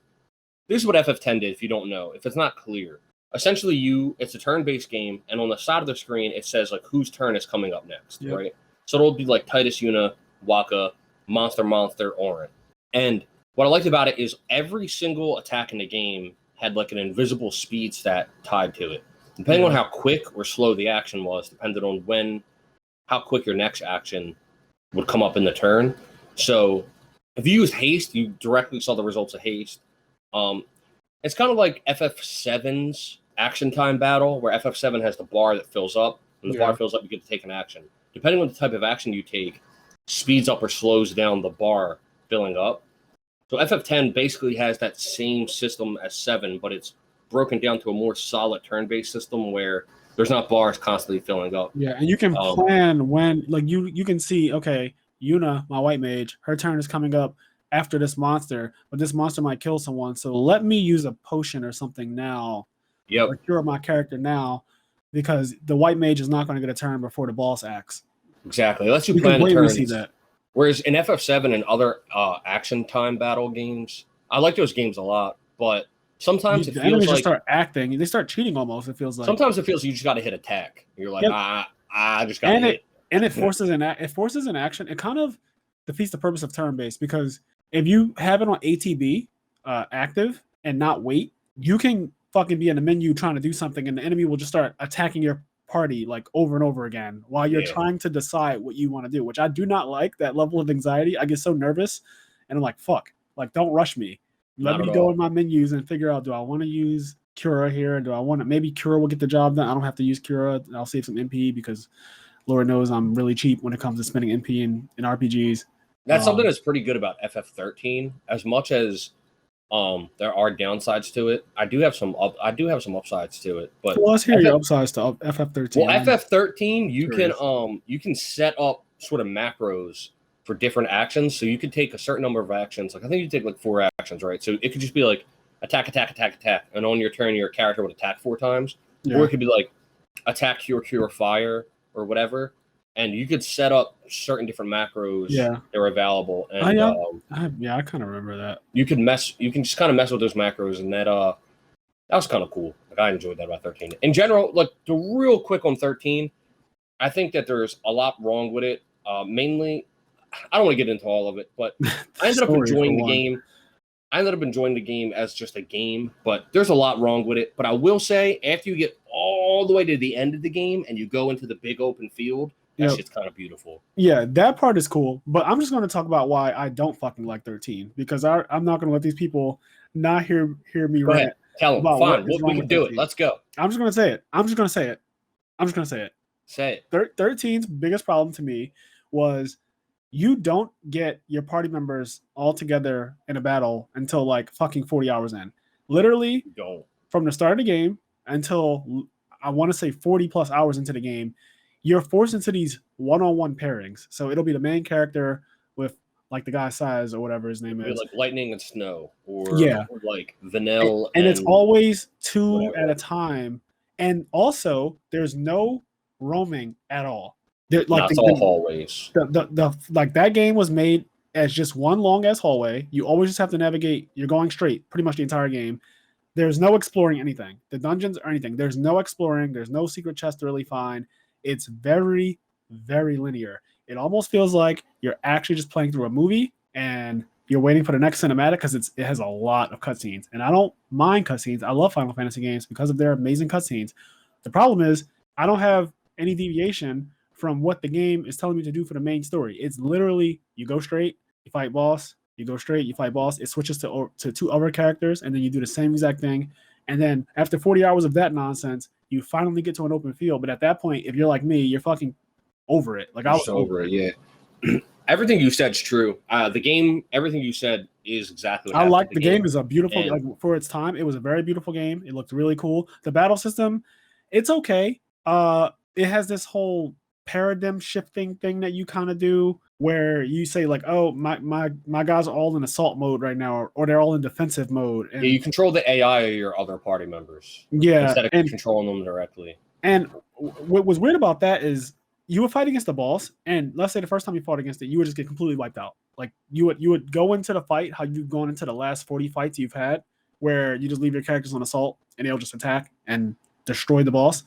this is what FF10 did, if you don't know, if it's not clear. Essentially, it's a turn-based game, and on the side of the screen, it says like whose turn is coming up next, right? So it'll be like Titus Yuna, Waka, Monster, Orin. And what I liked about it is every single attack in the game had like an invisible speed stat tied to it. Depending on how quick or slow the action was, depended on how quick your next action would come up in the turn. So if you used haste, you directly saw the results of haste. It's kind of like FF7's action time battle, where FF7 has the bar that fills up. When the bar fills up, you get to take an action. Depending on the type of action you take, speeds up or slows down the bar filling up. So FF10 basically has that same system as 7, but it's broken down to a more solid turn-based system where there's not bars constantly filling up. Yeah, and you can plan when, like you can see, okay, Yuna, my white mage, her turn is coming up after this monster, but this monster might kill someone. So let me use a potion or something now, or cure my character now, because the white mage is not going to get a turn before the boss acts. Exactly. Let's you plan the turns. See that. Whereas in FF7 and other action time battle games, I like those games a lot, but sometimes it feels like just start acting. They start cheating almost. It feels like sometimes it feels you just got to hit attack. You're like, I just got to hit. And it forces an action. It kind of defeats the purpose of turn-based, because if you have it on ATB active and not wait, you can fucking be in the menu trying to do something, and the enemy will just start attacking your party like over and over again while you're trying to decide what you want to do, which I do not like. That level of anxiety. I get so nervous, and I'm like, fuck, like don't rush me. Let me go in my menus and figure out, do I want to use Cura here? Do I want to, maybe Cura will get the job done. I don't have to use Cura. I'll save some MP because Lord knows I'm really cheap when it comes to spending MP in RPGs. That's something that's pretty good about FF13. As much as there are downsides to it, I do have some upsides to it. But well, let's hear your upsides to FF13. Well, FF13, you can set up sort of macros for different actions. So you could take a certain number of actions. Like I think you take like 4 actions, right? So it could just be like attack, and on your turn your character would attack 4 times. Yeah. Or it could be like attack, cure, fire, or whatever. And you could set up certain different macros that are available. And I kind of remember that. You can just kind of mess with those macros, and that was kind of cool. Like I enjoyed that about 13. In general, like the real quick on 13, I think that there's a lot wrong with it. Mainly, I don't want to get into all of it, but I ended up enjoying the game. I ended up enjoying the game as just a game, but there's a lot wrong with it. But I will say, after you get all the way to the end of the game and you go into the big open field, that shit's kind of beautiful. Yeah, that part is cool. But I'm just going to talk about why I don't fucking like 13, because I'm not going to let these people not hear me rant. Ahead. Tell them. Fine. We can do it. Let's go. I'm just going to say it. Say it. 13's biggest problem to me was you don't get your party members all together in a battle until like fucking 40 hours in. Literally, from the start of the game until I want to say 40 plus hours into the game, you're forced into these one-on-one pairings. So it'll be the main character with like the guy Size or whatever his name is. Like Lightning and Snow, or like Vanilla. And it's always 2 at a time. And also, there's no roaming at all. It's all hallways. Like that game was made as just one long ass hallway. You always just have to navigate. You're going straight pretty much the entire game. There's no exploring anything. The dungeons or anything. There's no exploring. There's no secret chest to really find. It's very, very linear. It almost feels like you're actually just playing through a movie and you're waiting for the next cinematic, because it has a lot of cutscenes. And I don't mind cutscenes. I love Final Fantasy games because of their amazing cutscenes. The problem is I don't have any deviation from what the game is telling me to do for the main story. It's literally you go straight, you fight boss, you go straight, you fight boss. It switches to 2 other characters, and then you do the same exact thing. And then after 40 hours of that nonsense, you finally get to an open field. But at that point, if you're like me, you're fucking over it. Like I was over it. Yeah. Everything you said is true. The game, everything you said is exactly what I like. The game is a beautiful, like for its time, it was a very beautiful game. It looked really cool. The battle system, it's okay. It has this whole paradigm shifting thing that you kind of do where you say like, oh, my guys are all in assault mode right now, or they're all in defensive mode. And you control the AI of your other party members. Yeah. Instead of controlling them directly. And what was weird about that is you would fight against the boss, and let's say the first time you fought against it, you would just get completely wiped out. Like you would go into the fight how you've gone into the last 40 fights you've had, where you just leave your characters on assault and they'll just attack and destroy the boss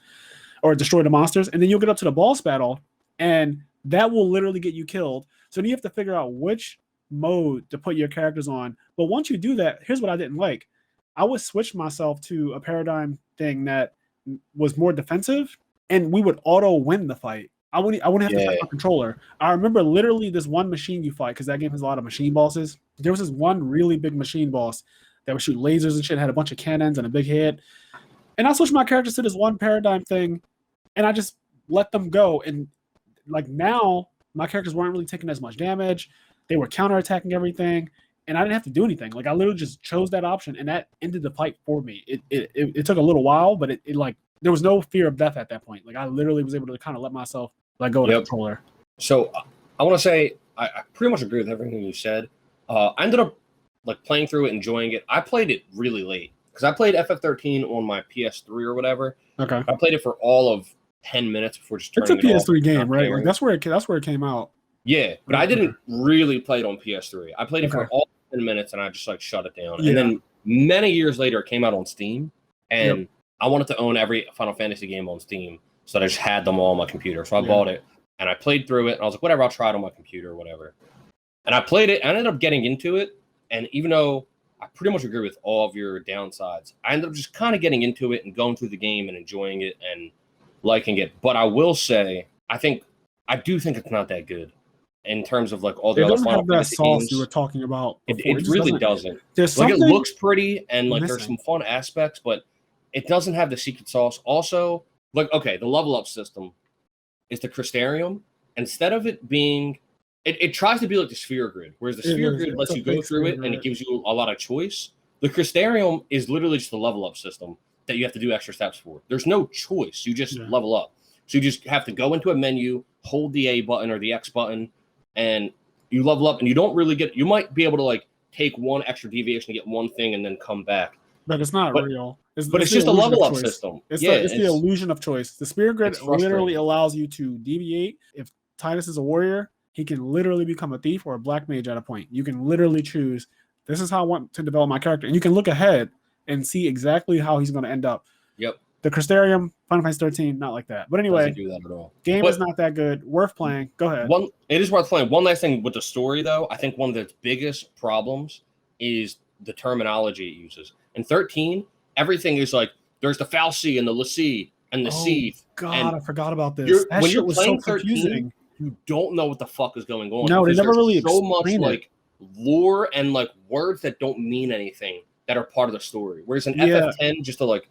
or destroy the monsters. And then you'll get up to the boss battle, and that will literally get you killed. So then you have to figure out which mode to put your characters on. But once you do that, here's what I didn't like. I would switch myself to a paradigm thing that was more defensive, and we would auto win the fight. I wouldn't have to fight my controller. I remember literally this one machine you fight, because that game has a lot of machine bosses. There was this one really big machine boss that would shoot lasers and shit, had a bunch of cannons and a big head. And I switched my characters to this one paradigm thing, and I just let them go. And like now, my characters weren't really taking as much damage. They were counterattacking everything, and I didn't have to do anything. Like I literally just chose that option, and that ended the fight for me. It took a little while, but it like there was no fear of death at that point. Like I literally was able to kind of let myself let go of the controller. So I want to say I pretty much agree with everything you said. I ended up like playing through it, enjoying it. I played it really late because I played FF13 on my PS3 or whatever. Okay. I played it for all of 10 minutes before just turning It's a it off. PS3 game, right? Like that's where it came out. Yeah, but I didn't really play it on PS3. I played it for all 10 minutes and I just like shut it down. Yeah. And then many years later, it came out on Steam, and I wanted to own every Final Fantasy game on Steam, so I just had them all on my computer. So I bought it and I played through it, and I was like, whatever, I'll try it on my computer or whatever. And I played it. I ended up getting into it, and even though I pretty much agree with all of your downsides, I ended up just kind of getting into it and going through the game and enjoying it and liking it. But I will say, I do think it's not that good in terms of like all the other Final Fantasy games. You were talking about before. It really doesn't. There's like something it looks pretty and like missing. There's some fun aspects, but it doesn't have the secret sauce. Also, like the level up system is the Crystarium. Instead of it being, it tries to be like the Sphere Grid, whereas the Sphere Grid lets you go through it and it gives you a lot of choice. The Crystarium is literally just a level up system that you have to do extra steps for. There's no choice. You just level up. So you just have to go into a menu, hold the A button or the X button, and you level up, and you don't really you might be able to like take one extra deviation to get one thing and then come back. But it's not real. It's just a level up system. It's the illusion of choice. The Spirit Grid literally allows you to deviate. If Titus is a warrior, he can literally become a thief or a black mage at a point. You can literally choose, this is how I want to develop my character. And you can look ahead and see exactly how he's going to end up. Yep. The Crystarium, Final Fantasy 13, not like that. But anyway, doesn't do that at all. Game is not that good. Worth playing. Go ahead. It is worth playing. One last thing with the story, though. I think one of its biggest problems is the terminology it uses. In 13, everything is like, there's the Fal'Cie and the l'Cie and the Seath. God, I forgot about this. When you're playing 13, you don't know what the fuck is going on. No, they never really so much like lore and like words that don't mean anything that are part of the story. Whereas in FF10, just to like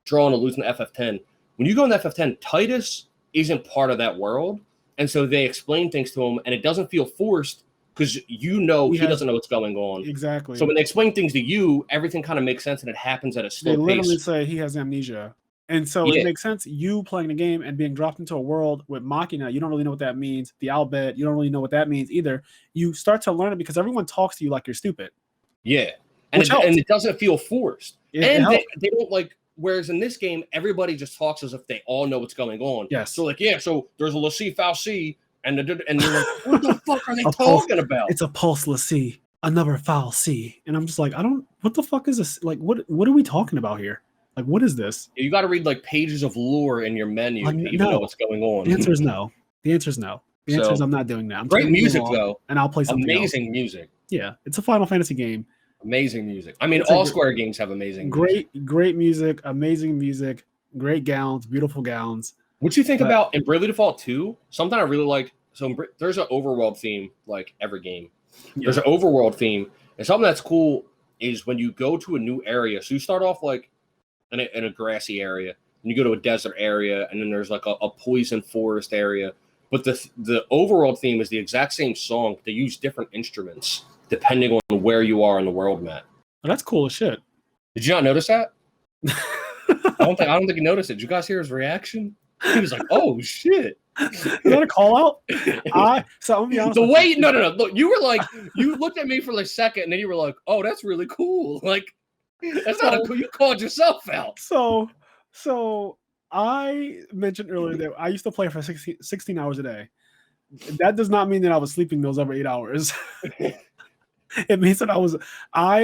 draw an allusion to FF10, when you go into FF10, Titus isn't part of that world, and so they explain things to him, and it doesn't feel forced because he doesn't know what's going on. Exactly. So when they explain things to you, everything kind of makes sense, and it happens at a slow pace. They literally say he has amnesia. And so it makes sense, you playing the game and being dropped into a world with Machina, you don't really know what that means. The Albed, you don't really know what that means either. You start to learn it because everyone talks to you like you're stupid. Yeah. And it doesn't feel forced. They don't like, whereas in this game, everybody just talks as if they all know what's going on. Yes. So like, so there's a l'Cie, Fal'Cie, and they're like, what the fuck are they talking about? It's a pulse l'Cie, another Fal'Cie. And I'm just like, what the fuck is this? Like, what are we talking about here? Like, what is this? You got to read like pages of lore in your menu to even know what's going on. The answer is no. The answer is I'm not doing that. Great music though, and I'll play something amazing music. Yeah, it's a Final Fantasy game. Amazing music. I mean, all Square games have amazing music. Great music, amazing music, great gowns, beautiful gowns. What you think about in Bravely Default 2? Something I really like. So there's an overworld theme like every game. Yeah. There's an overworld theme, and something that's cool is when you go to a new area. So you start off like in a grassy area, and you go to a desert area, and then there's like a poison forest area. But the overworld theme is the exact same song, but they use different instruments depending on where you are in the world map. Oh, that's cool as shit. Did you not notice that? I don't think you noticed it. Did you guys hear his reaction? He was like, "Oh shit!" Is that a call out? So I'm gonna be honest. The way no. Look, you were like, you looked at me for like a second, and then you were like, "Oh, that's really cool." Like. That's not cool. You called yourself out. So I mentioned earlier that I used to play for 16 hours a day. That does not mean that I was sleeping those every 8 hours. It means that I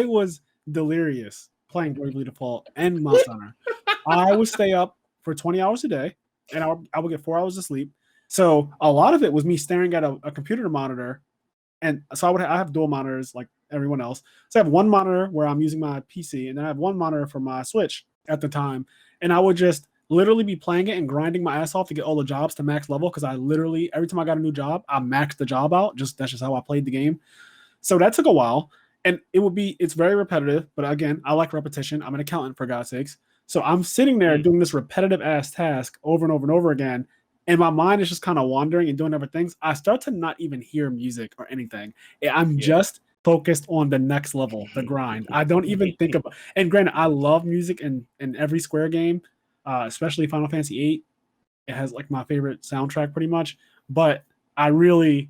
was delirious playing Bravely Default and Monster Hunter. I would stay up for 20 hours a day, and I would get 4 hours of sleep. So a lot of it was me staring at a computer monitor. And so I have dual monitors like everyone else. So I have one monitor where I'm using my PC, and then I have one monitor for my Switch at the time. And I would just literally be playing it and grinding my ass off to get all the jobs to max level, because I literally, every time I got a new job, I maxed the job out. That's just how I played the game. So that took a while. And it's very repetitive. But again, I like repetition. I'm an accountant, for God's sakes. So I'm sitting there doing this repetitive ass task over and over and over again. And my mind is just kind of wandering and doing other things. I start to not even hear music or anything. I'm just focused on the next level, the grind. I don't even think about. And granted, I love music in every Square game, especially Final Fantasy VIII. It has like my favorite soundtrack pretty much. But I really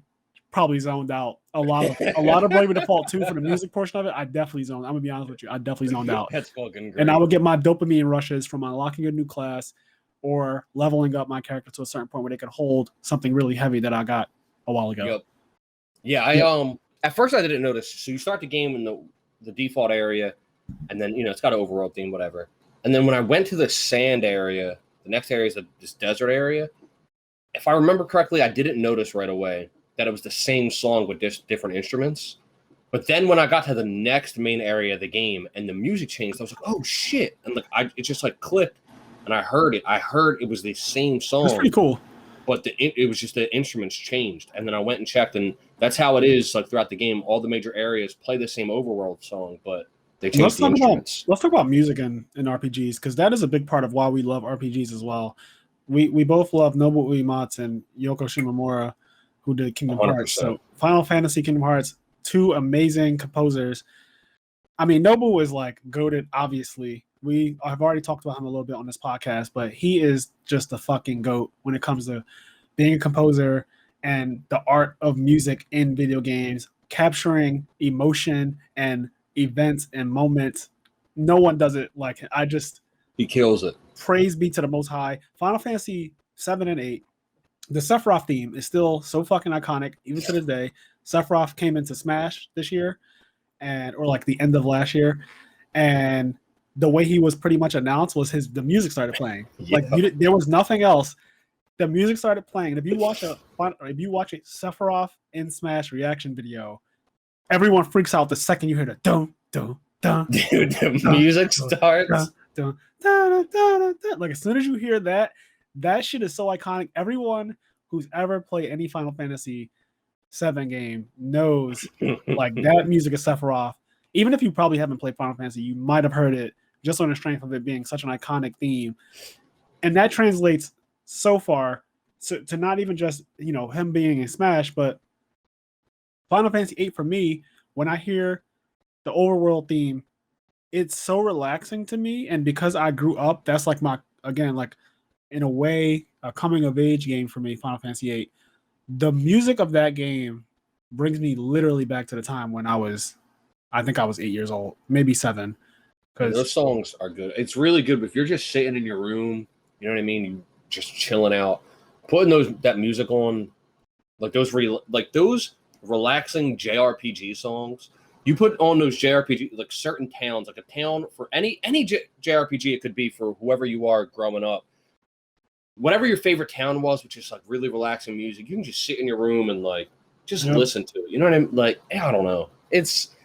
probably zoned out a lot of Bravely Default 2 for the music portion of it. I definitely zoned. I'm gonna be honest with you. I definitely zoned out. That's fucking great. And I would get my dopamine rushes from unlocking a new class or leveling up my character to a certain point where they could hold something really heavy that I got a while ago. Yep. Yeah, at first I didn't notice. So you start the game in the default area, and then it's got an overworld theme, whatever. And then when I went to the sand area, the next area is this desert area. If I remember correctly, I didn't notice right away that it was the same song with different instruments. But then when I got to the next main area of the game and the music changed, I was like, oh shit. And it just like clicked and I heard it. I heard it was the same song. That's pretty cool. But it was just the instruments changed. And then I went and checked, and that's how it is like throughout the game. All the major areas play the same overworld song, but they changed the instruments. Let's talk about music in RPGs, because that is a big part of why we love RPGs as well. We both love Nobuo Uematsu and Yoko Shimomura, who did Kingdom 100%. Hearts. So Final Fantasy, Kingdom Hearts, two amazing composers. I mean, Nobuo is like goated, obviously. I've already talked about him a little bit on this podcast, but he is just the fucking goat when it comes to being a composer and the art of music in video games, capturing emotion and events and moments. No one does it like him. He kills it. Praise be to the Most High. Final Fantasy 7 and 8. The Sephiroth theme is still so fucking iconic, even to this day. Sephiroth came into Smash this year, or like the end of last year, and the way he was pretty much announced was the music started playing. Yeah. Like there was nothing else. The music started playing. And if you watch a Sephiroth in Smash reaction video, everyone freaks out the second you hear the dun dun dun. Dude, the music starts. Dun, dun, dun, dun, dun. Like as soon as you hear that shit is so iconic. Everyone who's ever played any Final Fantasy 7 game knows like that music is Sephiroth. Even if you probably haven't played Final Fantasy, you might have heard it just on the strength of it being such an iconic theme. And that translates so far to not even just, him being in Smash, but Final Fantasy 8 for me, when I hear the overworld theme, it's so relaxing to me. And because I grew up, that's like in a way, a coming of age game for me, Final Fantasy 8. The music of that game brings me literally back to the time when I think I was 8 years old, maybe 7. Because those songs are good. It's really good. But if you're just sitting in your room, you know what I mean? You just chilling out, putting that music on, like those relaxing JRPG songs. You put on those JRPG, like certain towns, like a town for any JRPG, it could be for whoever you are growing up. Whatever your favorite town was, which is like really relaxing music, you can just sit in your room and like just listen to it. You know what I mean? Like, I don't know. It's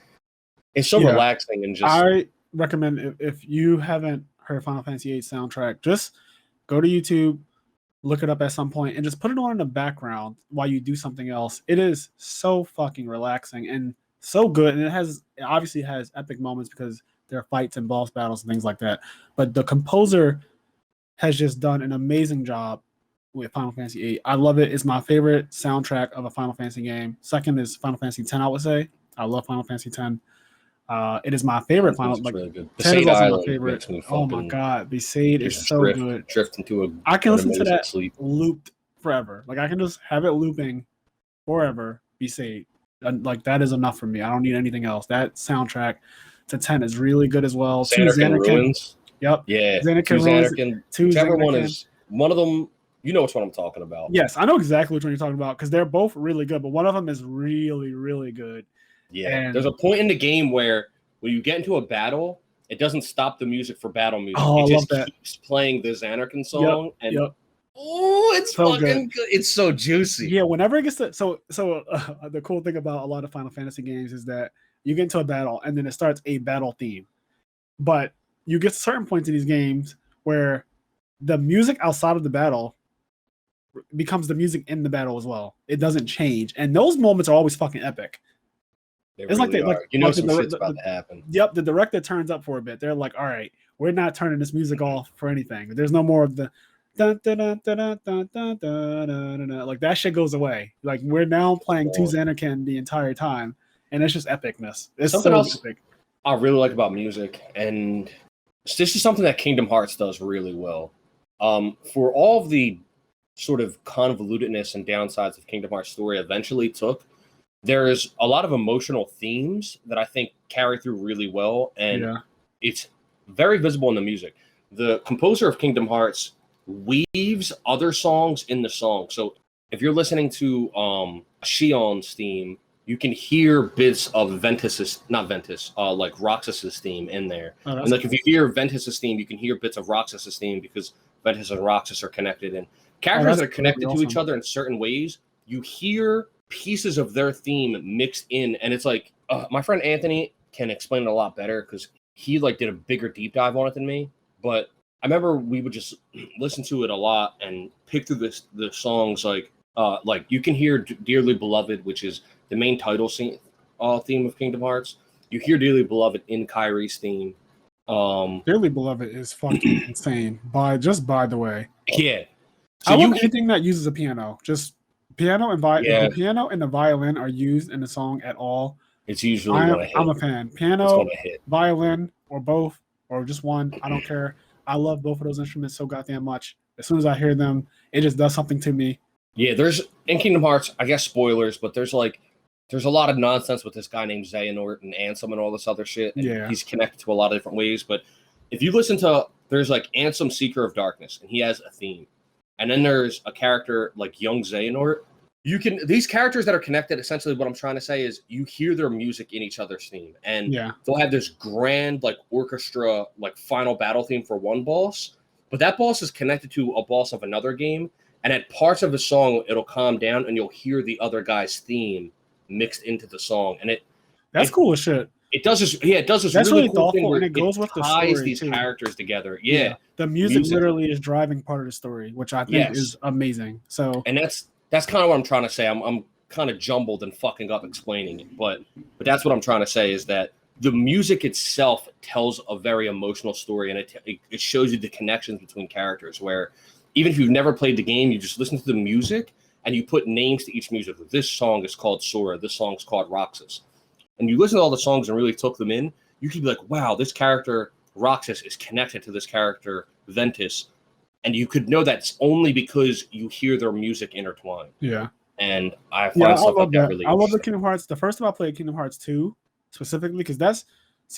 so relaxing and just. I recommend if you haven't heard Final Fantasy VIII soundtrack, just go to YouTube, look it up at some point, and just put it on in the background while you do something else. It is so fucking relaxing and so good, and it obviously has epic moments because there are fights and boss battles and things like that. But the composer has just done an amazing job with Final Fantasy VIII. I love it. It's my favorite soundtrack of a Final Fantasy game. Second is Final Fantasy X, I would say. I love Final Fantasy X. It is my favorite Final. Like, really good. 10 is Besaid my favorite. Oh my god, Besaid is so good. Drift into I can listen to that sleep. looped forever. Like I can just have it looping forever. Besaid, like that is enough for me. I don't need anything else. That soundtrack to 10 is really good as well. Xanarkand Ruins. Yep. Yeah. Xanarkand. Whichever one is one of them. You know which one I'm talking about. Yes, I know exactly which one you're talking about because they're both really good, but one of them is really, really good. Yeah. And there's a point in the game where when you get into a battle, it doesn't stop the music for battle music. Oh, it I just love that. keeps playing the Xanarkand song. Oh, it's so fucking good. It's so juicy. Yeah, whenever it gets to the cool thing about a lot of Final Fantasy games is that you get into a battle and then it starts a battle theme. But you get to certain points in these games where the music outside of the battle becomes the music in the battle as well. It doesn't change. And those moments are always fucking epic. It's really like some shit's about to happen. Yep, the director turns up for a bit. They're like, all right, we're not turning this music off for anything. There's no more of the dun, dun, dun, dun, dun, dun, dun, dun, dun, dun. Like that shit goes away. Like we're now playing to Xanarkand the entire time. And it's just epicness. It's something so else epic. I really like about music, and this is something that Kingdom Hearts does really well. For all of the sort of convolutedness and downsides of Kingdom Hearts story eventually took, there's a lot of emotional themes that I think carry through really well, and it's very visible in the music. The composer of Kingdom Hearts weaves other songs in the song. So if you're listening to Shion's theme, you can hear bits of like Roxas's theme in there. And like if you hear Ventus's theme, you can hear bits of Roxas's theme because Ventus and Roxas are connected. And characters that are connected to each other in certain ways, you hear pieces of their theme mixed in, and it's like my friend Anthony can explain it a lot better because he like did a bigger deep dive on it than me. But I remember we would just listen to it a lot and pick through the songs like you can hear Dearly Beloved, which is the main title theme of Kingdom Hearts. You hear Dearly Beloved in Kyrie's theme. Dearly Beloved is fucking insane. By the way, yeah. So I love anything that uses a piano. Just piano and Yeah. the piano and the violin are used in the song at all. It's usually I'm a fan. Piano, violin, or both, or just one. I don't care. I love both of those instruments so goddamn much. As soon as I hear them, it just does something to me. Yeah, there's in Kingdom Hearts, I guess spoilers, but there's a lot of nonsense with this guy named Xehanort and Ansem and all this other shit. And he's connected to a lot of different ways. But if you listen to, there's like Ansem, Seeker of Darkness, and he has a theme. And then there's a character like young Xehanort. These characters that are connected, essentially what I'm trying to say is you hear their music in each other's theme. And they'll have this grand like orchestra, like final battle theme for one boss. But that boss is connected to a boss of another game. And at parts of the song, it'll calm down and you'll hear the other guy's theme mixed into the song. And that's cool as shit. It does this. Yeah, it does this. That's really thoughtful, cool thing where and it goes with the story. Ties these characters together. Yeah. The music literally is driving part of the story, which I think is amazing. So, and that's kind of what I'm trying to say. I'm kind of jumbled and fucking up explaining it, but that's what I'm trying to say is that the music itself tells a very emotional story, and it shows you the connections between characters. Where even if you've never played the game, you just listen to the music and you put names to each music. This song is called Sora. This song's called Roxas. And you listen to all the songs and really took them in, you could be like, wow, this character, Roxas, is connected to this character, Ventus. And you could know that's only because you hear their music intertwined. Yeah. And I find stuff like that really I love the Kingdom Hearts. The first time I played Kingdom Hearts 2, specifically, because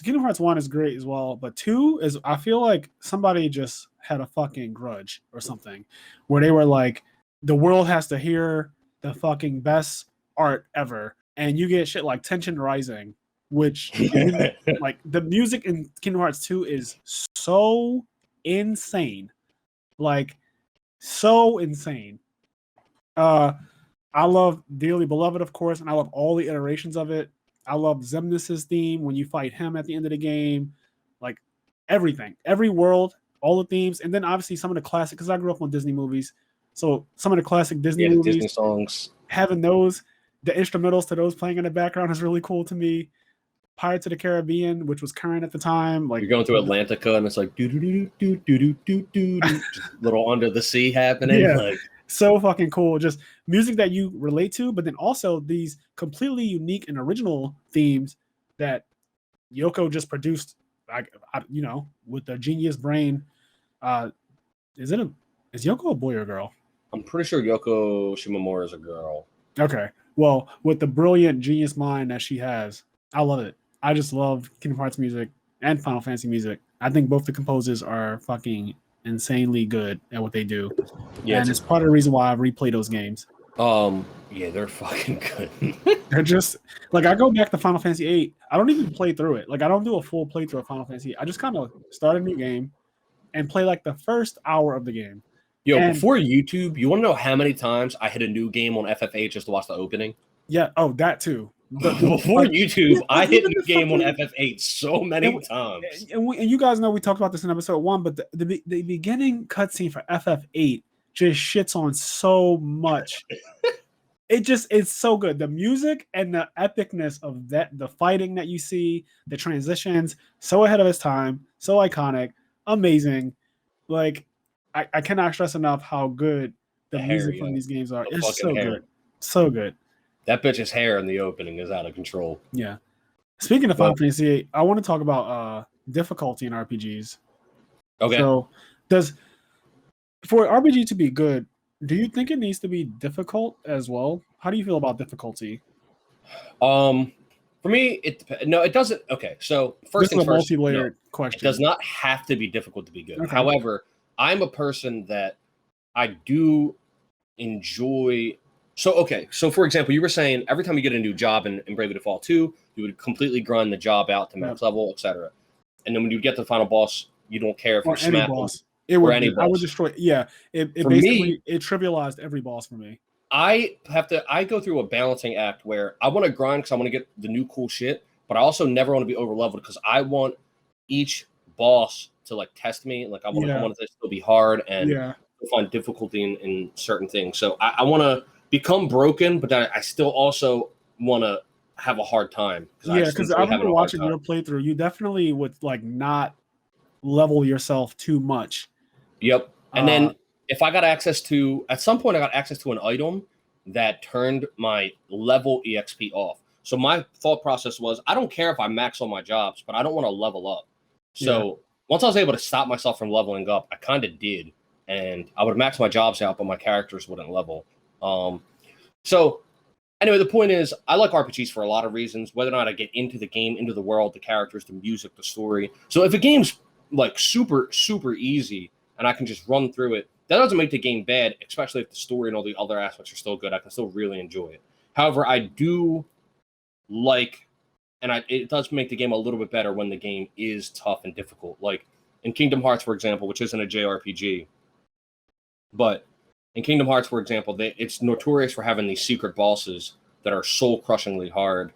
Kingdom Hearts 1 is great as well, but 2 is, I feel like somebody just had a fucking grudge or something, where they were like, the world has to hear the fucking best art ever. And you get shit like Tension Rising, which like the music in Kingdom Hearts 2 is so insane. Like so insane. I love Dearly Beloved, of course, and I love all the iterations of it. I love Xemnas's theme when you fight him at the end of the game. Like everything. Every world, all the themes, and then obviously some of the classic, because I grew up on Disney movies. So some of the classic Disney movies, Disney songs, having those, the instrumentals to those playing in the background is really cool to me. Pirates of the Caribbean, which was current at the time, like you're going through Atlantica and it's like do do do do do do do do, little Under the Sea happening. Yeah, like so fucking cool. Just music that you relate to, but then also these completely unique and original themes that Yoko just produced, like with the genius brain. Is Yoko a boy or a girl? I'm pretty sure Yoko Shimomura is a girl. Okay. Well, with the brilliant genius mind that she has, I love it. I just love Kingdom Hearts music and Final Fantasy music. I think both the composers are fucking insanely good at what they do. Yeah, and it's part of the reason why I replay those games. Yeah, they're fucking good. They're just like, I go back to Final Fantasy 8. I don't even play through it. Like, I don't do a full playthrough of Final Fantasy. I just kind of start a new game and play like the first hour of the game. Before YouTube, you want to know how many times I hit a new game on FF8 just to watch the opening? Yeah. Oh, that too. Before YouTube, I hit a new game on FF8 so many times. And you guys know we talked about this in episode 1, but the beginning cutscene for FF8 just shits on so much. It's so good. The music and the epicness of that, the fighting that you see, the transitions, so ahead of its time, so iconic, amazing. Like, I cannot stress enough how good the music from these games are. It's so good. So good. That bitch's hair in the opening is out of control. Yeah. Speaking of Final Fantasy VIII, I want to talk about difficulty in RPGs. Okay. So, for an RPG to be good, do you think it needs to be difficult as well? How do you feel about difficulty? For me, it doesn't. Okay, so first This is things a first. multi-layered It question. does not have to be difficult to be good. Okay. However, I'm a person that I do enjoy. So for example, you were saying every time you get a new job in Bravely Default 2, you would completely grind the job out to max level, etc. And then when you get to the final boss, you don't care if or you any smack boss. them or any boss. I would destroy. Yeah, it For basically me, it trivialized every boss for me. I go through a balancing act where I want to grind because I want to get the new cool shit, but I also never want to be over leveled because I want each boss to like test me. Like I want it to still be hard and find difficulty in certain things. So I want to become broken, but then I still also want to have a hard time. Because I remember watching your playthrough. You definitely would like not level yourself too much. Yep. And then if I got access to, at some point I got access to an item that turned my level EXP off. So my thought process was, I don't care if I max all my jobs, but I don't want to level up. So once I was able to stop myself from leveling up, I kind of did. And I would max my jobs out, but my characters wouldn't level. So anyway, the point is, I like RPGs for a lot of reasons, whether or not I get into the game, into the world, the characters, the music, the story. So if a game's like super, super easy and I can just run through it, that doesn't make the game bad, especially if the story and all the other aspects are still good. I can still really enjoy it. However, I do like, and it does make the game a little bit better when the game is tough and difficult. Like in Kingdom Hearts, for example, which isn't a JRPG, but in Kingdom Hearts, for example, it's notorious for having these secret bosses that are soul-crushingly hard.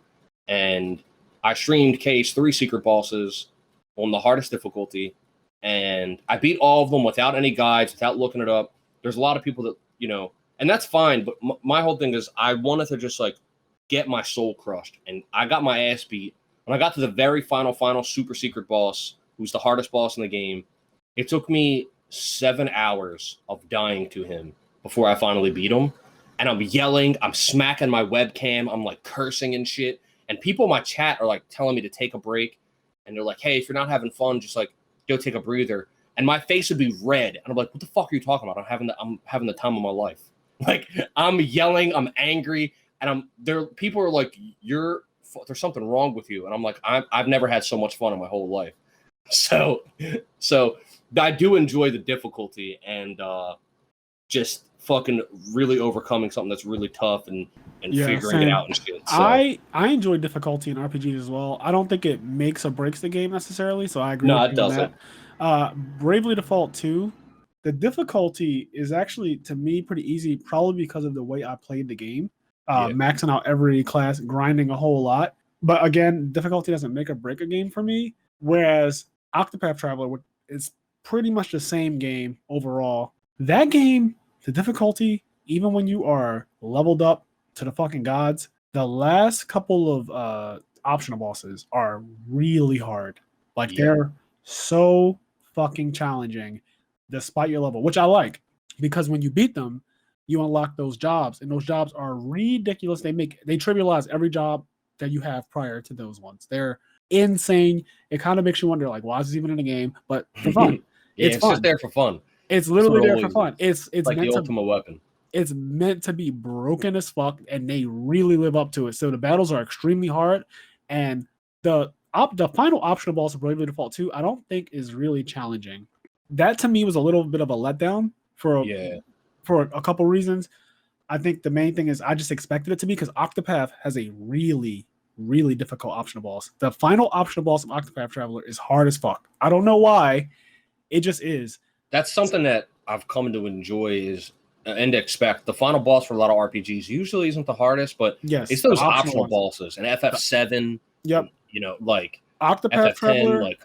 And I streamed K's 3 secret bosses on the hardest difficulty, and I beat all of them without any guides, without looking it up. There's a lot of people that, and that's fine, but my whole thing is I wanted to just like get my soul crushed, and I got my ass beat. When I got to the very final super secret boss, who's the hardest boss in the game, it took me 7 hours of dying to him before I finally beat him. And I'm yelling, I'm smacking my webcam, I'm like cursing and shit. And people in my chat are like telling me to take a break. And they're like, hey, if you're not having fun, just like go take a breather. And my face would be red. And I'm like, what the fuck are you talking about? I'm having the time of my life. Like I'm yelling, I'm angry, and people are like, there's something wrong with you. And I'm like, I've never had so much fun in my whole life. So I do enjoy the difficulty and just fucking really overcoming something that's really tough and figuring it out and shit. So. I enjoy difficulty in RPGs as well. I don't think it makes or breaks the game necessarily, so I agree with you. No, it doesn't. Bravely Default 2, the difficulty is actually, to me, pretty easy, probably because of the way I played the game. Maxing out every class, grinding a whole lot. But again, difficulty doesn't make or break a game for me. Whereas Octopath Traveler is pretty much the same game overall. That game, the difficulty, even when you are leveled up to the fucking gods, the last couple of optional bosses are really hard. Like they're so fucking challenging despite your level, which I like, because when you beat them, you unlock those jobs, and those jobs are ridiculous. They trivialize every job that you have prior to those ones. They're insane. It kind of makes you wonder, like, why is this even in the game? But for fun. It's fun. Just there for fun. It's literally there for fun. It's like the ultimate weapon. It's meant to be broken as fuck, and they really live up to it. So the battles are extremely hard, and the final optional boss of Bravely Default 2, I don't think is really challenging. That to me was a little bit of a letdown for a couple reasons. I think the main thing is I just expected it to be, because Octopath has a really, really difficult optional boss. The final optional boss of Octopath Traveler is hard as fuck. I don't know why. It just is. That's something that I've come to enjoy and expect. The final boss for a lot of RPGs usually isn't the hardest, but it's those optional bosses. And FF7, like Octopath Traveler, like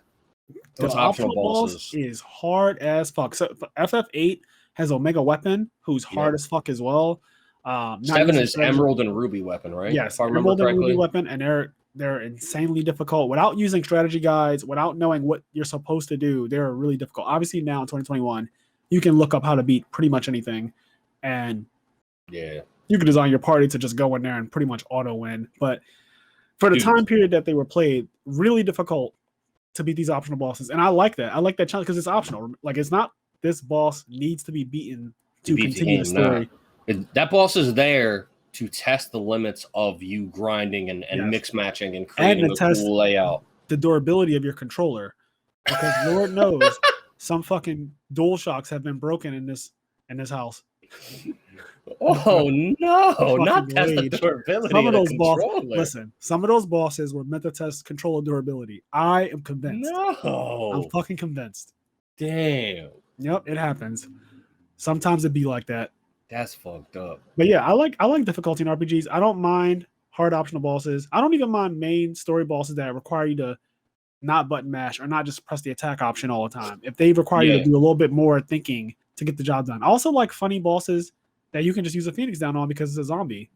those optional bosses is hard as fuck. So FF8 has Omega Weapon, who's hard as fuck as well. 7 is Emerald and Ruby Weapon, right? Yes, if I remember Emerald correctly. and Ruby Weapon, and they're insanely difficult without using strategy guides, without knowing what you're supposed to do. They're really difficult. Obviously, now in 2021, you can look up how to beat pretty much anything, and you can design your party to just go in there and pretty much auto win. But for the time period that they were played, really difficult to beat these optional bosses, and I like that. I like that challenge because it's optional. Like, it's not this boss needs to be beaten to continue the story. That boss is there to test the limits of you grinding and Yes. mix matching and creating And a to test cool layout. the durability of your controller, because Lord knows some fucking DualShocks have been broken in this house. Oh no! Fucking Not test the rage. durability Some of of the those bosses. controller. Listen, some of those bosses were meant to test controller durability. I am convinced. No. I'm fucking convinced. Damn. Yep, it happens. Sometimes it be like that. That's fucked up. But yeah, I like difficulty in RPGs. I don't mind hard optional bosses. I don't even mind main story bosses that require you to not button mash or not just press the attack option all the time. If they require you to do a little bit more thinking to get the job done. I also like funny bosses that you can just use a Phoenix down on because it's a zombie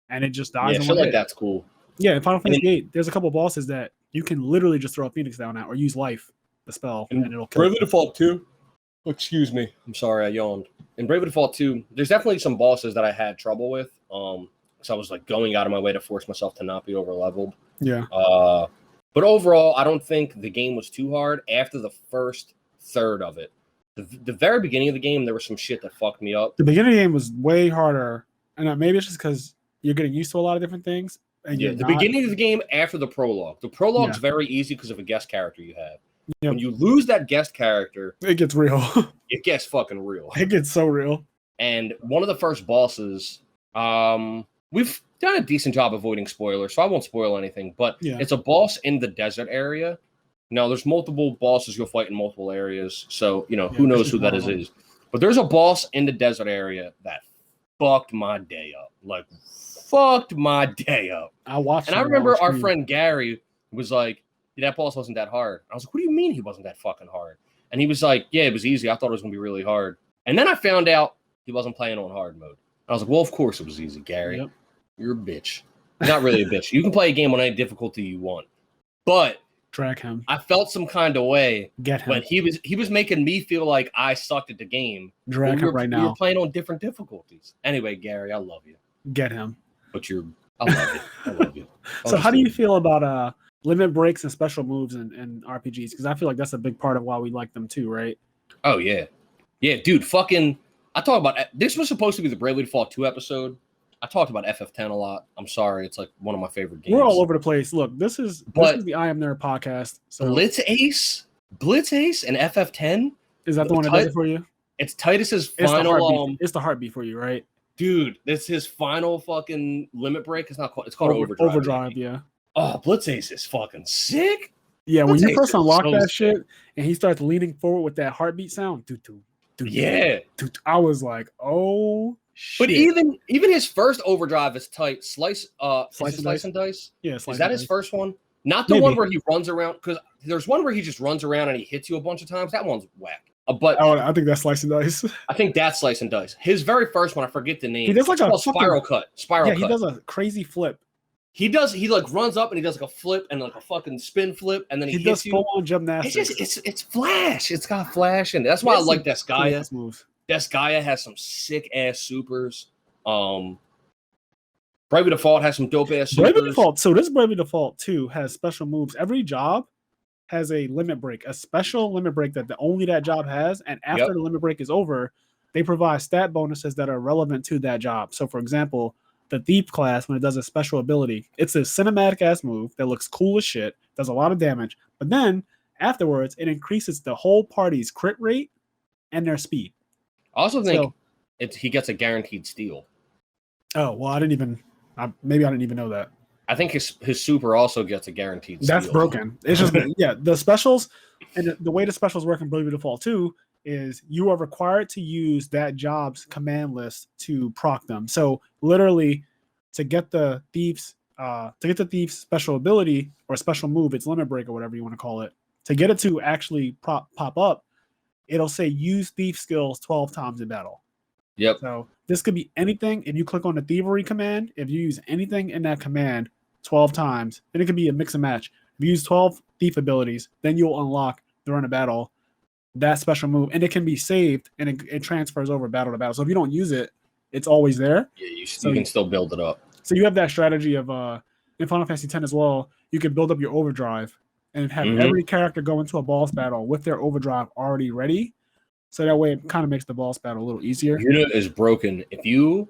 and it just dies. Yeah, shit like that's cool. Yeah, in Final Fantasy VIII, there's a couple bosses that you can literally just throw a Phoenix down at or use life, the spell, and it'll kill. Bravely Default 2. Excuse me. I'm sorry, I yawned. In Bravely Default 2, there's definitely some bosses that I had trouble with. Because I was like going out of my way to force myself to not be over leveled. Yeah. But overall, I don't think the game was too hard after the first third of it. The very beginning of the game, there was some shit that fucked me up. The beginning of the game was way harder. And maybe it's just because you're getting used to a lot of different things. And the beginning of the game after the prologue. The prologue's very easy because of a guest character you have. Yep. When you lose that guest character, it gets real. It gets fucking real. It gets so real. And one of the first bosses, we've done a decent job avoiding spoilers, so I won't spoil anything, but it's a boss in the desert area. Now, there's multiple bosses you'll fight in multiple areas, so, who knows who that is. But there's a boss in the desert area that fucked my day up. Like, fucked my day up. I watched it. And I remember our friend Gary was like, that boss wasn't that hard. I was like, what do you mean he wasn't that fucking hard? And he was like, yeah, it was easy. I thought it was going to be really hard. And then I found out he wasn't playing on hard mode. I was like, well, of course it was easy, Gary. Yep. You're a bitch. You're not really a bitch. You can play a game on any difficulty you want. But drag him. I felt some kind of way Get him. when he was making me feel like I sucked at the game. Drag him right now. We were playing on different difficulties. Anyway, Gary, I love you. Get him. But I love you. I love you. So how do you feel about limit breaks and special moves in RPGs? Because I feel like that's a big part of why we like them too, right? Oh, yeah. Yeah, dude, fucking... I talk about... This was supposed to be the Bravely Default 2 episode. I talked about FF10 a lot. I'm sorry. It's like one of my favorite games. We're all over the place. Look, this is the IMNerd Podcast. So Blitz Ace and FF10? Is that the one that does it for you? It's Titus's final... It's the heartbeat for you, right? Dude, this is his final fucking limit break. It's called Overdrive. Overdrive, yeah. Oh, Blitz Ace is fucking sick. Yeah, when you first unlock that shit and he starts leaning forward with that heartbeat sound, I was like, oh shit. But even his first Overdrive is tight. Slice and Dice? Yeah, is that his first one? Not the one where he runs around, because there's one where he just runs around and he hits you a bunch of times. That one's whack. But I think that's Slice and Dice. I think that's Slice and Dice. His very first one, I forget the name. He does like a Spiral Cut. He does a crazy flip. He like runs up and he does like a flip and like a fucking spin flip, and then he hits you. Full on gymnastics. It's flash. It's got flash, and that's why I like Desgaia. Desgaia has some sick ass supers. Bravely Default has some dope ass supers. Bravely Default. So this Bravely Default 2 has special moves. Every job has a limit break, a special limit break that only that job has, and after the limit break is over, they provide stat bonuses that are relevant to that job. So, for example, the Thief class, when it does a special ability, it's a cinematic ass move that looks cool as shit, does a lot of damage, but then afterwards, it increases the whole party's crit rate and their speed. I also think he gets a guaranteed steal. Oh, well, I didn't even know that. I think his super also gets a guaranteed steal. That's broken. It's just, the specials, and the way the specials work in Bravely Default 2 is you are required to use that job's command list to proc them. So literally, to get the thief's special ability or special move, its limit break or whatever you want to call it, to get it to actually pop up, it'll say use thief skills 12 times in battle. Yep. So this could be anything. If you click on the thievery command, if you use anything in that command 12 times, then it could be a mix and match. If you use 12 thief abilities, then you'll unlock during a battle that special move, and it can be saved, and it transfers over battle to battle. So if you don't use it, it's always there. Yeah, you can still build it up. So you have that strategy of in Final Fantasy X as well. You can build up your overdrive and have every character go into a boss battle with their overdrive already ready. So that way, it kind of makes the boss battle a little easier. Unit is broken. If you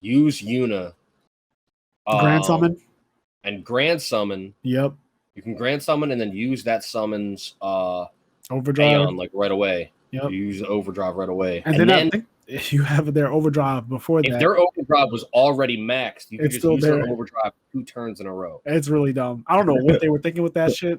use Yuna. Grand summon. And grand summon. Yep. You can grand summon and then use that summon's overdrive Aeon like right away. Yep. You use overdrive right away. And then I think you have their overdrive before that. If their overdrive was already maxed, you could just use their their overdrive 2 turns in a row. It's really dumb. I don't know what they were thinking with that shit.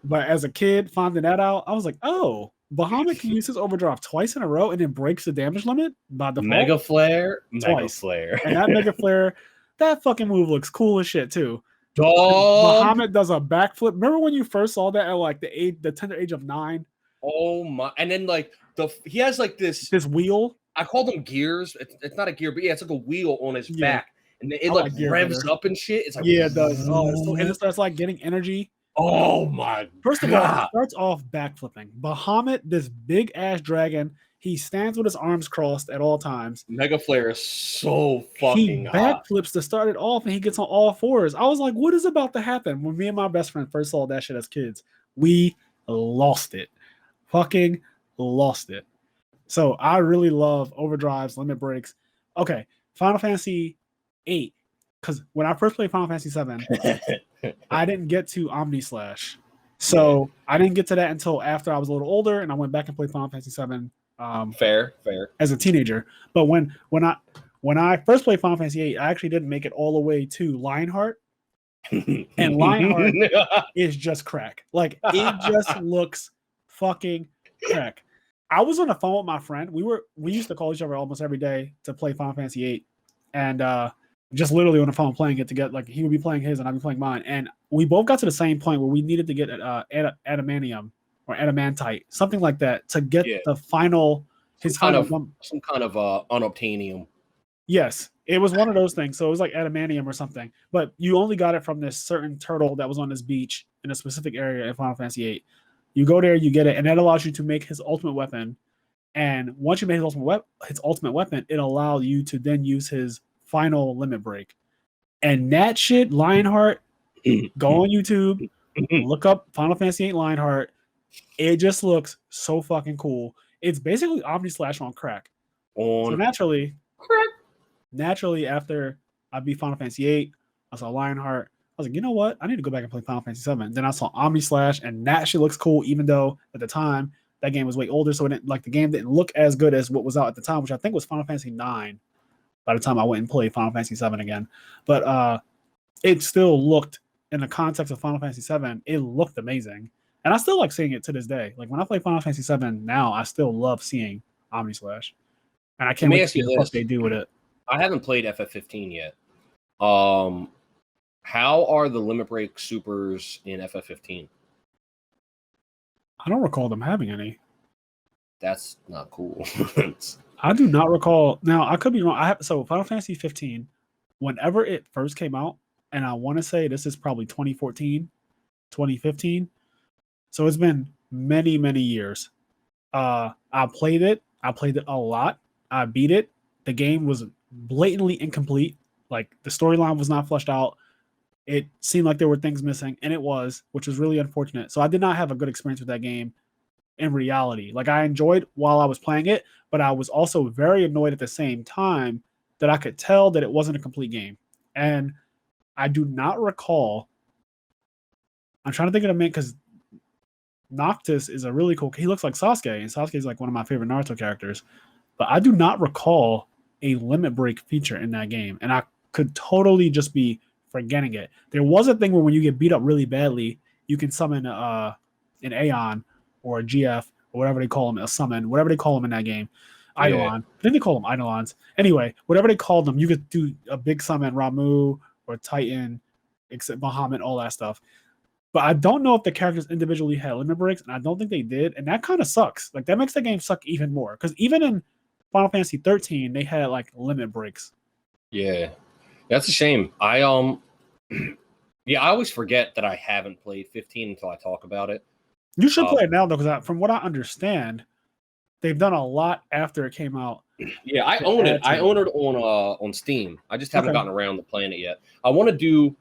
But as a kid, finding that out, I was like, oh, Bahamut can use his overdrive twice in a row and it breaks the damage limit by default. Mega Flare. And that Mega Flare, that fucking move looks cool as shit too. Dog. Bahamut does a backflip. Remember when you first saw that at like the tender age of 9? Oh my! And then like he has like this wheel. I called them gears. It's not a gear, but yeah, it's like a wheel on his back, and it like revs up and shit. It's like it does. Oh, and it starts like getting energy. Oh my! First of all, it starts off backflipping. Bahamut, this big ass dragon, he stands with his arms crossed at all times. Mega Flare is so fucking hot. He backflips to start it off, and he gets on all fours. I was like, "What is about to happen?" When me and my best friend first saw that shit as kids, we lost it. Fucking lost it. So I really love overdrives, limit breaks. Okay, Final Fantasy 8. Because when I first played Final Fantasy 7, I didn't get to Omni Slash. So I didn't get to that until after I was a little older, and I went back and played Final Fantasy 7. Fair. As a teenager. But when I first played Final Fantasy 8, I actually didn't make it all the way to Lionheart. And Lionheart is just crack. Like, it just looks fucking crack. I was on the phone with my friend. We used to call each other almost every day to play Final Fantasy 8, and just literally on the phone playing it to get, like, he would be playing his and I'd be playing mine, and we both got to the same point where we needed to get adamantium or adamantite, something like that, to get the final some kind of unobtainium. Yes, it was one of those things. So it was like adamantium or something, but you only got it from this certain turtle that was on this beach in a specific area in Final Fantasy 8. You go there, you get it, and that allows you to make his ultimate weapon. And once you make his ultimate weapon, it allows you to then use his final limit break. And that shit, Lionheart, go on YouTube, look up Final Fantasy 8 Lionheart. It just looks so fucking cool. It's basically Omni Slash on crack. So naturally, after I beat Final Fantasy 8, I saw Lionheart. I was like, you know what? I need to go back and play Final Fantasy 7. Then I saw Omni Slash, and that shit looks cool, even though at the time that game was way older, so the game didn't look as good as what was out at the time, which I think was Final Fantasy 9 by the time I went and played Final Fantasy 7 again. But it still looked, in the context of Final Fantasy 7, it looked amazing. And I still like seeing it to this day. Like, when I play Final Fantasy 7 now, I still love seeing Omni Slash. And I can't wait to see what they do with it. I haven't played FF15 yet. How are the limit break supers in FF15? I don't recall them having any. That's not cool. I do not recall. Now, I could be wrong. So Final Fantasy 15, whenever it first came out, and I want to say this is probably 2014, 2015. So it's been many, many years. I played it. I played it a lot. I beat it. The game was blatantly incomplete. Like, the storyline was not fleshed out. It seemed like there were things missing, and it was, which was really unfortunate. So I did not have a good experience with that game in reality. Like, I enjoyed while I was playing it, but I was also very annoyed at the same time that I could tell that it wasn't a complete game. And I do not recall. I'm trying to think of the name, because Noctis is a really cool. He looks like Sasuke, and Sasuke is like one of my favorite Naruto characters. But I do not recall a limit break feature in that game, and I could totally just be forgetting it. There was a thing where when you get beat up really badly, you can summon an Aeon or a GF or whatever they call them, a summon, whatever they call them in that game. Eidolon. I think they call them Eidolons. Anyway, whatever they called them, you could do a big summon, Ramu or Titan, except Bahamut, all that stuff. But I don't know if the characters individually had limit breaks, and I don't think they did, and that kind of sucks. Like, that makes the game suck even more, because even in Final Fantasy 13, they had like limit breaks. Yeah, that's a shame. I always forget that I haven't played 15 until I talk about it. You should play it now, though, because from what I understand, they've done a lot after it came out. Yeah, I own it. I own it on Steam. I just haven't gotten around to playing it yet. I want to do.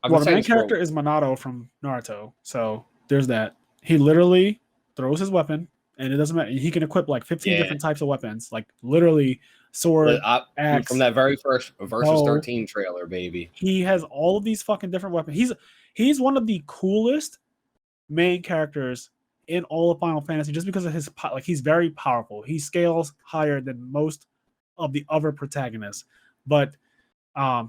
Well, the main character is Minato from Naruto, so there's that. He literally throws his weapon, and it doesn't matter. He can equip like 15 different types of weapons. Like, literally, sword, Dude, from axe, that very first Versus bow. 13 trailer, baby. He has all of these fucking different weapons. He's one of the coolest main characters in all of Final Fantasy, just because of his he's very powerful. He scales higher than most of the other protagonists, but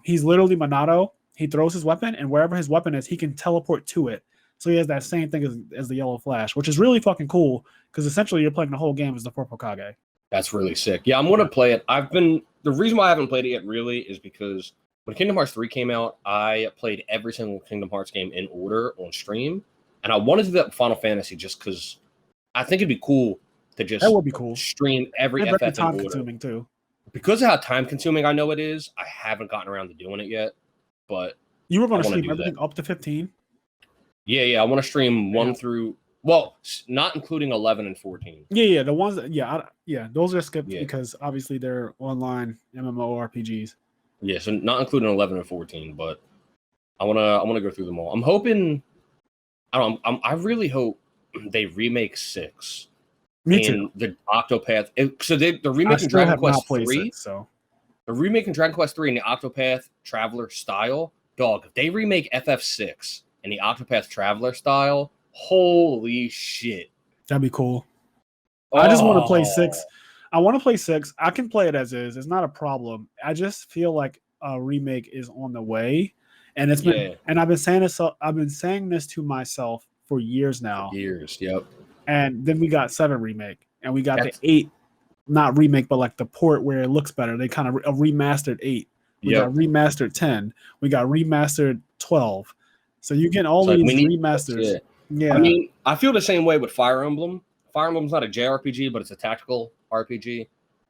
he's literally Monado. He throws his weapon, and wherever his weapon is, he can teleport to it. So he has that same thing as the Yellow Flash, which is really fucking cool because essentially you're playing the whole game as the Purple Kage. That's really sick. Yeah, I'm gonna play it. The reason why I haven't played it yet really is because when Kingdom Hearts 3 came out, I played every single Kingdom Hearts game in order on stream, and I wanted to do that with Final Fantasy just because I think it'd be cool to just that would be cool. Stream every and FF in time order. Consuming too. Because of how time consuming I know it is, I haven't gotten around to doing it yet. But you were going to stream everything up to 15? Yeah. I want to stream 1 through, well, not including 11 and 14. Yeah. The ones that, those are skipped because obviously they're online MMORPGs. Yeah, so not including 11 and 14, but I wanna go through them all. I'm hoping, I really hope they remake 6. Me too. The Octopath. They're remaking Dragon Quest 3. 6, so they're remaking Dragon Quest 3 in the Octopath Traveler style. Dog, if they remake FF6 in the Octopath Traveler style, holy shit. That'd be cool. I just want to play 6. I want to play 6. I can play it as is. It's not a problem. I just feel like a remake is on the way. And it's been and I've been saying this to myself for years now. Yep. And then we got 7 remake, and we got the 8, not remake, but like the port where it looks better. They kind of a remastered 8. We got remastered 10. We got remastered 12. So you get all these remasters. Yeah. I mean, I feel the same way with Fire Emblem. Fire Emblem's not a JRPG, but it's a tactical RPG.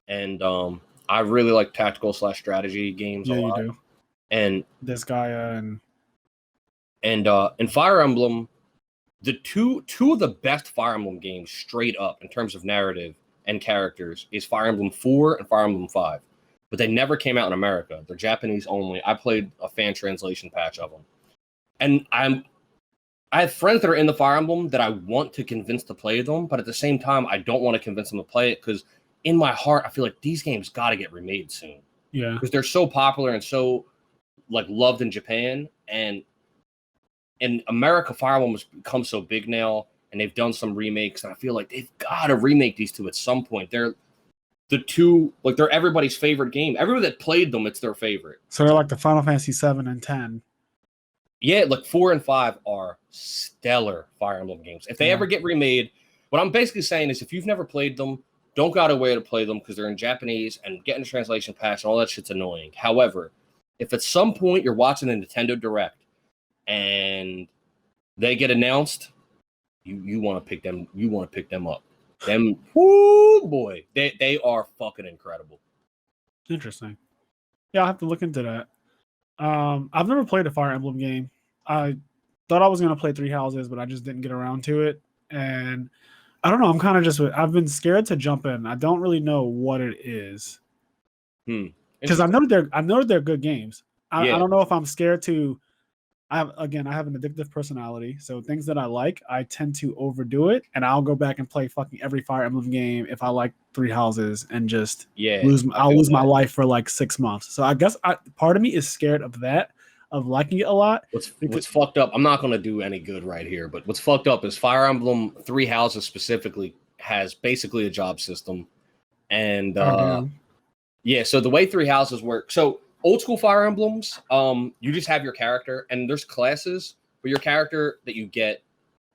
And I really like tactical / strategy games a lot. You do. And this guy and Fire Emblem, the two of the best Fire Emblem games straight up in terms of narrative and characters is Fire Emblem 4 and Fire Emblem 5. But they never came out in America. They're Japanese only. I played a fan translation patch of them. And I have friends that are in the Fire Emblem that I want to convince to play them, but at the same time, I don't want to convince them to play it because in my heart, I feel like these games got to get remade soon. Yeah. Because they're so popular and so loved in Japan. And in America, Fire Emblem has become so big now, and they've done some remakes, and I feel like they've got to remake these two at some point. They're the two, they're everybody's favorite game. Everyone that played them, it's their favorite. So they're like the Final Fantasy 7 and 10. Yeah, 4 and 5 are stellar Fire Emblem games. If they ever get remade, what I'm basically saying is if you've never played them, don't go out of way to play them because they're in Japanese and getting a translation patch and all that shit's annoying. However, if at some point you're watching a Nintendo Direct and they get announced, you want to pick them. You want to pick them up. Them, whoo boy, they are fucking incredible. Interesting. Yeah, I'll have to look into that. I've never played a Fire Emblem game. I thought I was gonna play Three Houses, but I just didn't get around to it. And I don't know. I'm kind of I've been scared to jump in. I don't really know what it is. Because I know they're good games. I don't know if I'm scared to. I have an addictive personality, so things that I like, I tend to overdo it, and I'll go back and play fucking every Fire Emblem game if I like Three Houses and just lose my life for 6 months. So I guess part of me is scared of that, of liking it a lot. What's fucked up? I'm not going to do any good right here, but what's fucked up is Fire Emblem Three Houses specifically has basically a job system, and so the way Three Houses work, so. Old school Fire Emblems, you just have your character, and there's classes, but your character that you get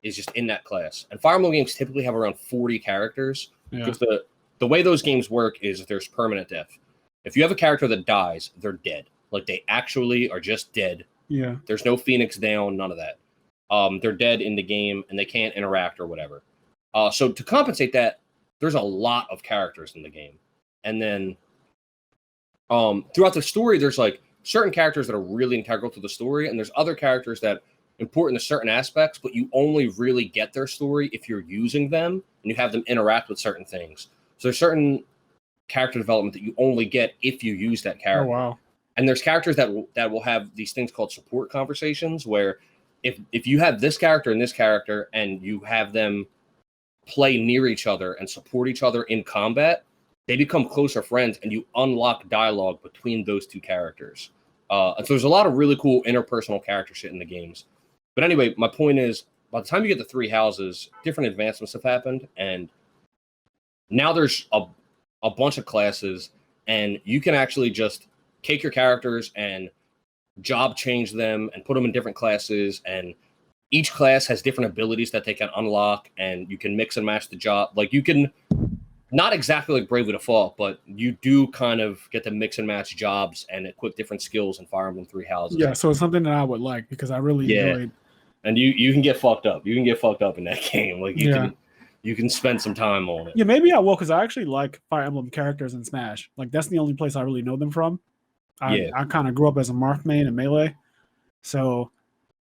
is just in that class. And Fire Emblem games typically have around 40 characters. Because the way those games work is there's permanent death. If you have a character that dies, they're dead. They actually are just dead. Yeah. There's no Phoenix down, none of that. They're dead in the game, and they can't interact or whatever. So to compensate that, there's a lot of characters in the game. And then throughout the story, there's certain characters that are really integral to the story, and there's other characters that are important to certain aspects, but you only really get their story if you're using them and you have them interact with certain things. So there's certain character development that you only get if you use that character. Oh, wow. And there's characters that will have these things called support conversations, where if you have this character and this character and you have them play near each other and support each other in combat, they become closer friends, and you unlock dialogue between those two characters. And so there's a lot of really cool interpersonal character shit in the games. But anyway, my point is, by the time you get to 3 houses, different advancements have happened, and now there's a bunch of classes, and you can actually just take your characters and job change them and put them in different classes, and each class has different abilities that they can unlock, and you can mix and match the job. Like, you can, not exactly like Bravely Default, but you do kind of get to mix and match jobs and equip different skills in Fire Emblem 3 Houses. Yeah, so it's something that I would like, because I really enjoyed. And you can get fucked up. You can get fucked up in that game. Like, you can spend some time on it. Yeah, maybe I will, because I actually like Fire Emblem characters in Smash. Like, that's the only place I really know them from. I kind of grew up as a Marth main and Melee, so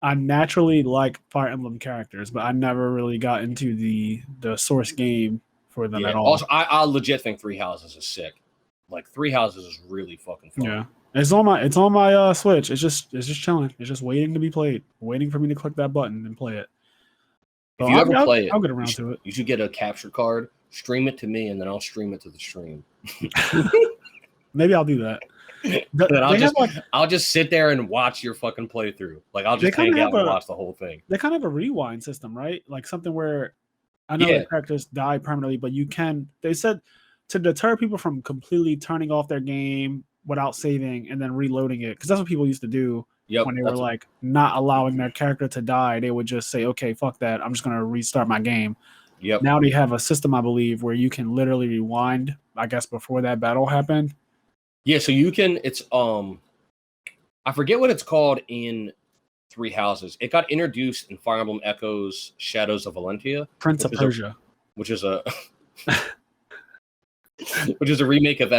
I naturally like Fire Emblem characters, but I never really got into the source game for them at all. Also, I legit think 3 Houses is sick. Like, 3 Houses is really fucking fun. Yeah, it's on my Switch. It's just chilling. It's just waiting to be played, waiting for me to click that button and play it. If you ever play it, I'll get around to it. You should get a capture card, stream it to me, and then I'll stream it to the stream. Maybe I'll do that. I'll just sit there and watch your fucking playthrough. Like, I'll just hang out and watch the whole thing. They kind of have a rewind system, right? Like, something where I know the characters die permanently, but they said to deter people from completely turning off their game without saving and then reloading it, because that's what people used to do when they were like not allowing their character to die. They would just say, okay, fuck that, I'm just going to restart my game. Now they have a system, I believe, where you can literally rewind, I guess, before that battle happened. Yeah, so you can, it's, I forget what it's called in 3 Houses. It got introduced in Fire Emblem Echoes Shadows of Valentia. Prince of Persia. Which is a remake of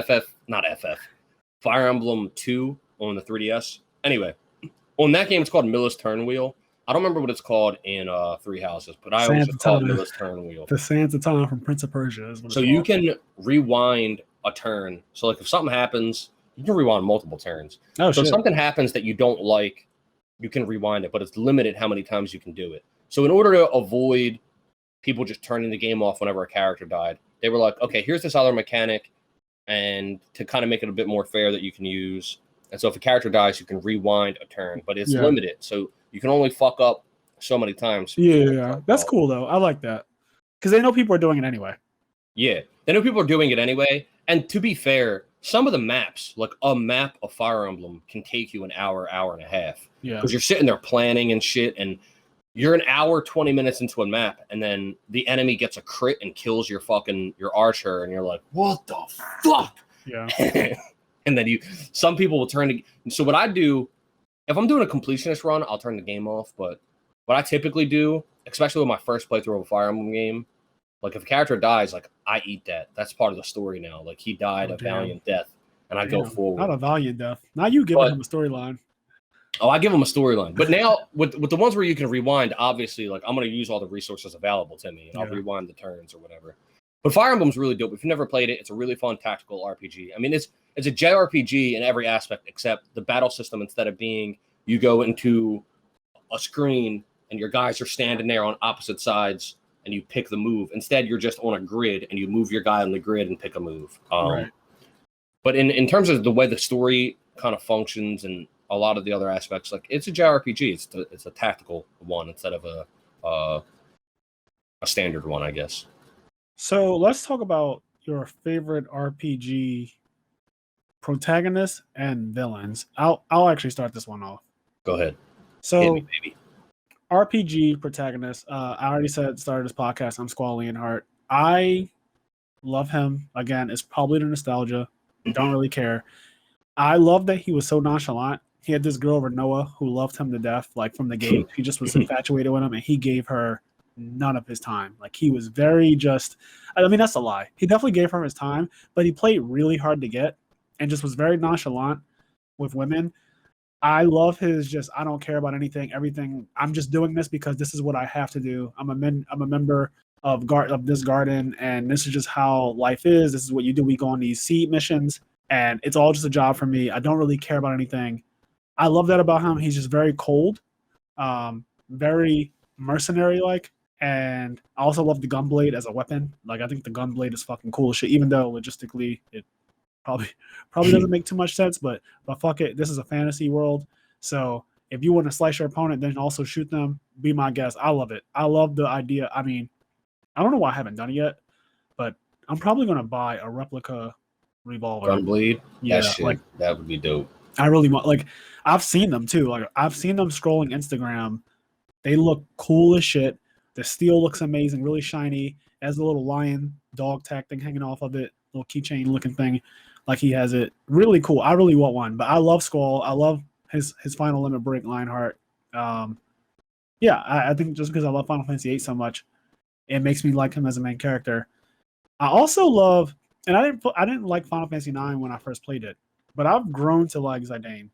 Fire Emblem 2 on the 3DS. Anyway, on that game, it's called Miller's Turn Wheel. I don't remember what it's called in 3 Houses, but I always call it Miller's Turn Wheel. The Sands of Time from Prince of Persia is what so you can rewind a turn. So, like, if something happens, you can rewind multiple turns. So if something happens that you don't like, you can rewind it, but it's limited how many times you can do it. So in order to avoid people just turning the game off whenever a character died, they were like, okay, here's this other mechanic, and to kind of make it a bit more fair that you can use. And so if a character dies, you can rewind a turn, but it's limited. So you can only fuck up so many times. Yeah. That's cool, though. I like that. Because they know people are doing it anyway. Yeah. They know people are doing it anyway. And to be fair, some of the maps, like a map of Fire Emblem, can take you an hour, hour and a half. Yeah. Because you're sitting there planning and shit, and you're an hour, 20 minutes into a map, and then the enemy gets a crit and kills your archer, and you're like, what the fuck? Yeah. And then some people will turn to. So what I do, if I'm doing a completionist run, I'll turn the game off. But what I typically do, especially with my first playthrough of a Fire Emblem game, like, if a character dies, like, I eat that. That's part of the story now. Like, he died a valiant death, and I go forward. Not a valiant death. Now you giving him a storyline. Oh, I give him a storyline. But now, with the ones where you can rewind, obviously, like, I'm going to use all the resources available to me, and I'll rewind the turns or whatever. But Fire Emblem's really dope. If you've never played it, it's a really fun tactical RPG. I mean, it's a JRPG in every aspect, except the battle system, instead of being you go into a screen and your guys are standing there on opposite sides and you pick the move. Instead, you're just on a grid and you move your guy on the grid and pick a move. Right. But in terms of the way the story kind of functions and a lot of the other aspects, like, it's a JRPG. It's a tactical one instead of a standard one, I guess. So let's talk about your favorite RPG protagonists and villains. I'll actually start this one off. Go ahead. So, hit me, baby. RPG protagonist. I already said started this podcast. I'm Squall Leonhardt. I love him. Again, it's probably the nostalgia. Don't really care. I love that he was so nonchalant. He had this girl, Renoa, who loved him to death, like, from the gate. He just was infatuated with him, and he gave her none of his time. Like, he was very just, I mean, that's a lie. He definitely gave her his time, but he played really hard to get and just was very nonchalant with women. I love his just, I don't care about everything. I'm just doing this because this is what I have to do. I'm a member of this garden, and this is just how life is. This is what you do. We go on these seed missions, and it's all just a job for me. I don't really care about anything. I love that about him. He's just very cold, very mercenary-like, And I also love the gunblade as a weapon. Like I think the gunblade is fucking cool as shit, even though logistically it probably doesn't make too much sense, but fuck it. This is a fantasy world. So if you want to slice your opponent, then also shoot them, be my guest. I love it. I love the idea. I mean, I don't know why I haven't done it yet, but I'm probably gonna buy a replica revolver. Gunblade? Yeah, like that would be dope. I really want, like, I've seen them too. Like I've seen them scrolling Instagram. They look cool as shit. The steel looks amazing, really shiny. It has a little lion dog tag thing hanging off of it, little keychain looking thing, like he has it. Really cool. I really want one. But I love Squall. I love his final limit break, Lionheart. Yeah, I think just because I love Final Fantasy VIII so much, it makes me like him as a main character. I also love, and I didn't like Final Fantasy IX when I first played it, but I've grown to like Zidane.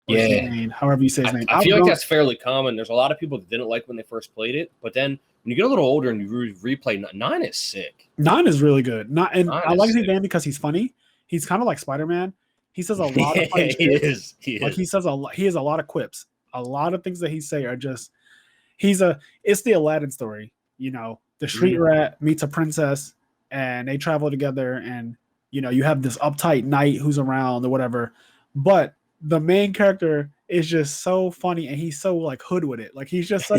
Yeah, Zidane, however you say his name. I feel like that's fairly common. There's a lot of people that didn't like when they first played it, but then when you get a little older and you replay, 9 is sick. 9 is really good. I like Zidane sick. because he's funny. He's kind of like Spider-Man. He says a lot of funny shit. He is. Like he has a lot of quips. A lot of things that he say are just it's the Aladdin story, you know. The street rat meets a princess and they travel together, and you know, you have this uptight knight who's around or whatever. But the main character is just so funny, and he's so like hood with it. Like he's just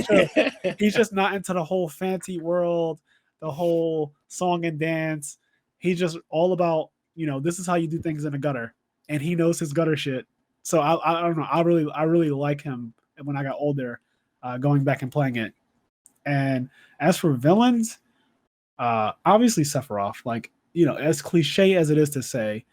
he's just not into the whole fancy world, the whole song and dance. He's just all about, you know, this is how you do things in a gutter, and he knows his gutter shit. So I don't know. I really like him when I got older, going back and playing it. And as for villains, obviously Sephiroth. Like, you know, as cliche as it is to say,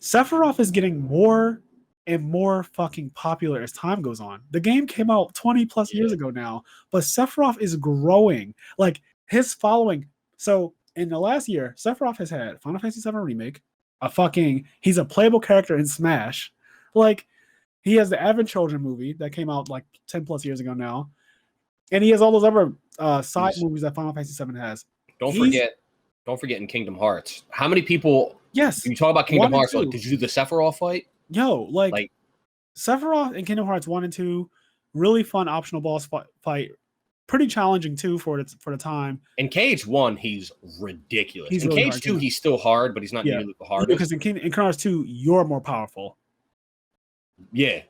Sephiroth is getting more and more fucking popular as time goes on. The game came out 20 plus years ago now, but Sephiroth is growing. Like his following. So in the last year, Sephiroth has had Final Fantasy VII Remake, he's a playable character in Smash. Like he has the Advent Children movie that came out like 10 plus years ago now. And he has all those other side movies that Final Fantasy VII has. Don't forget in Kingdom Hearts. How many people? Yes. You talk about Kingdom Hearts. Like, did you do the Sephiroth fight? Yo, like Sephiroth in Kingdom Hearts 1 and 2, really fun optional boss fight. Pretty challenging too for the time. In Cage 1, he's ridiculous. In really Cage 2, he's still hard, but he's not nearly the hardest. Because in Kingdom Hearts 2, you're more powerful. Yeah.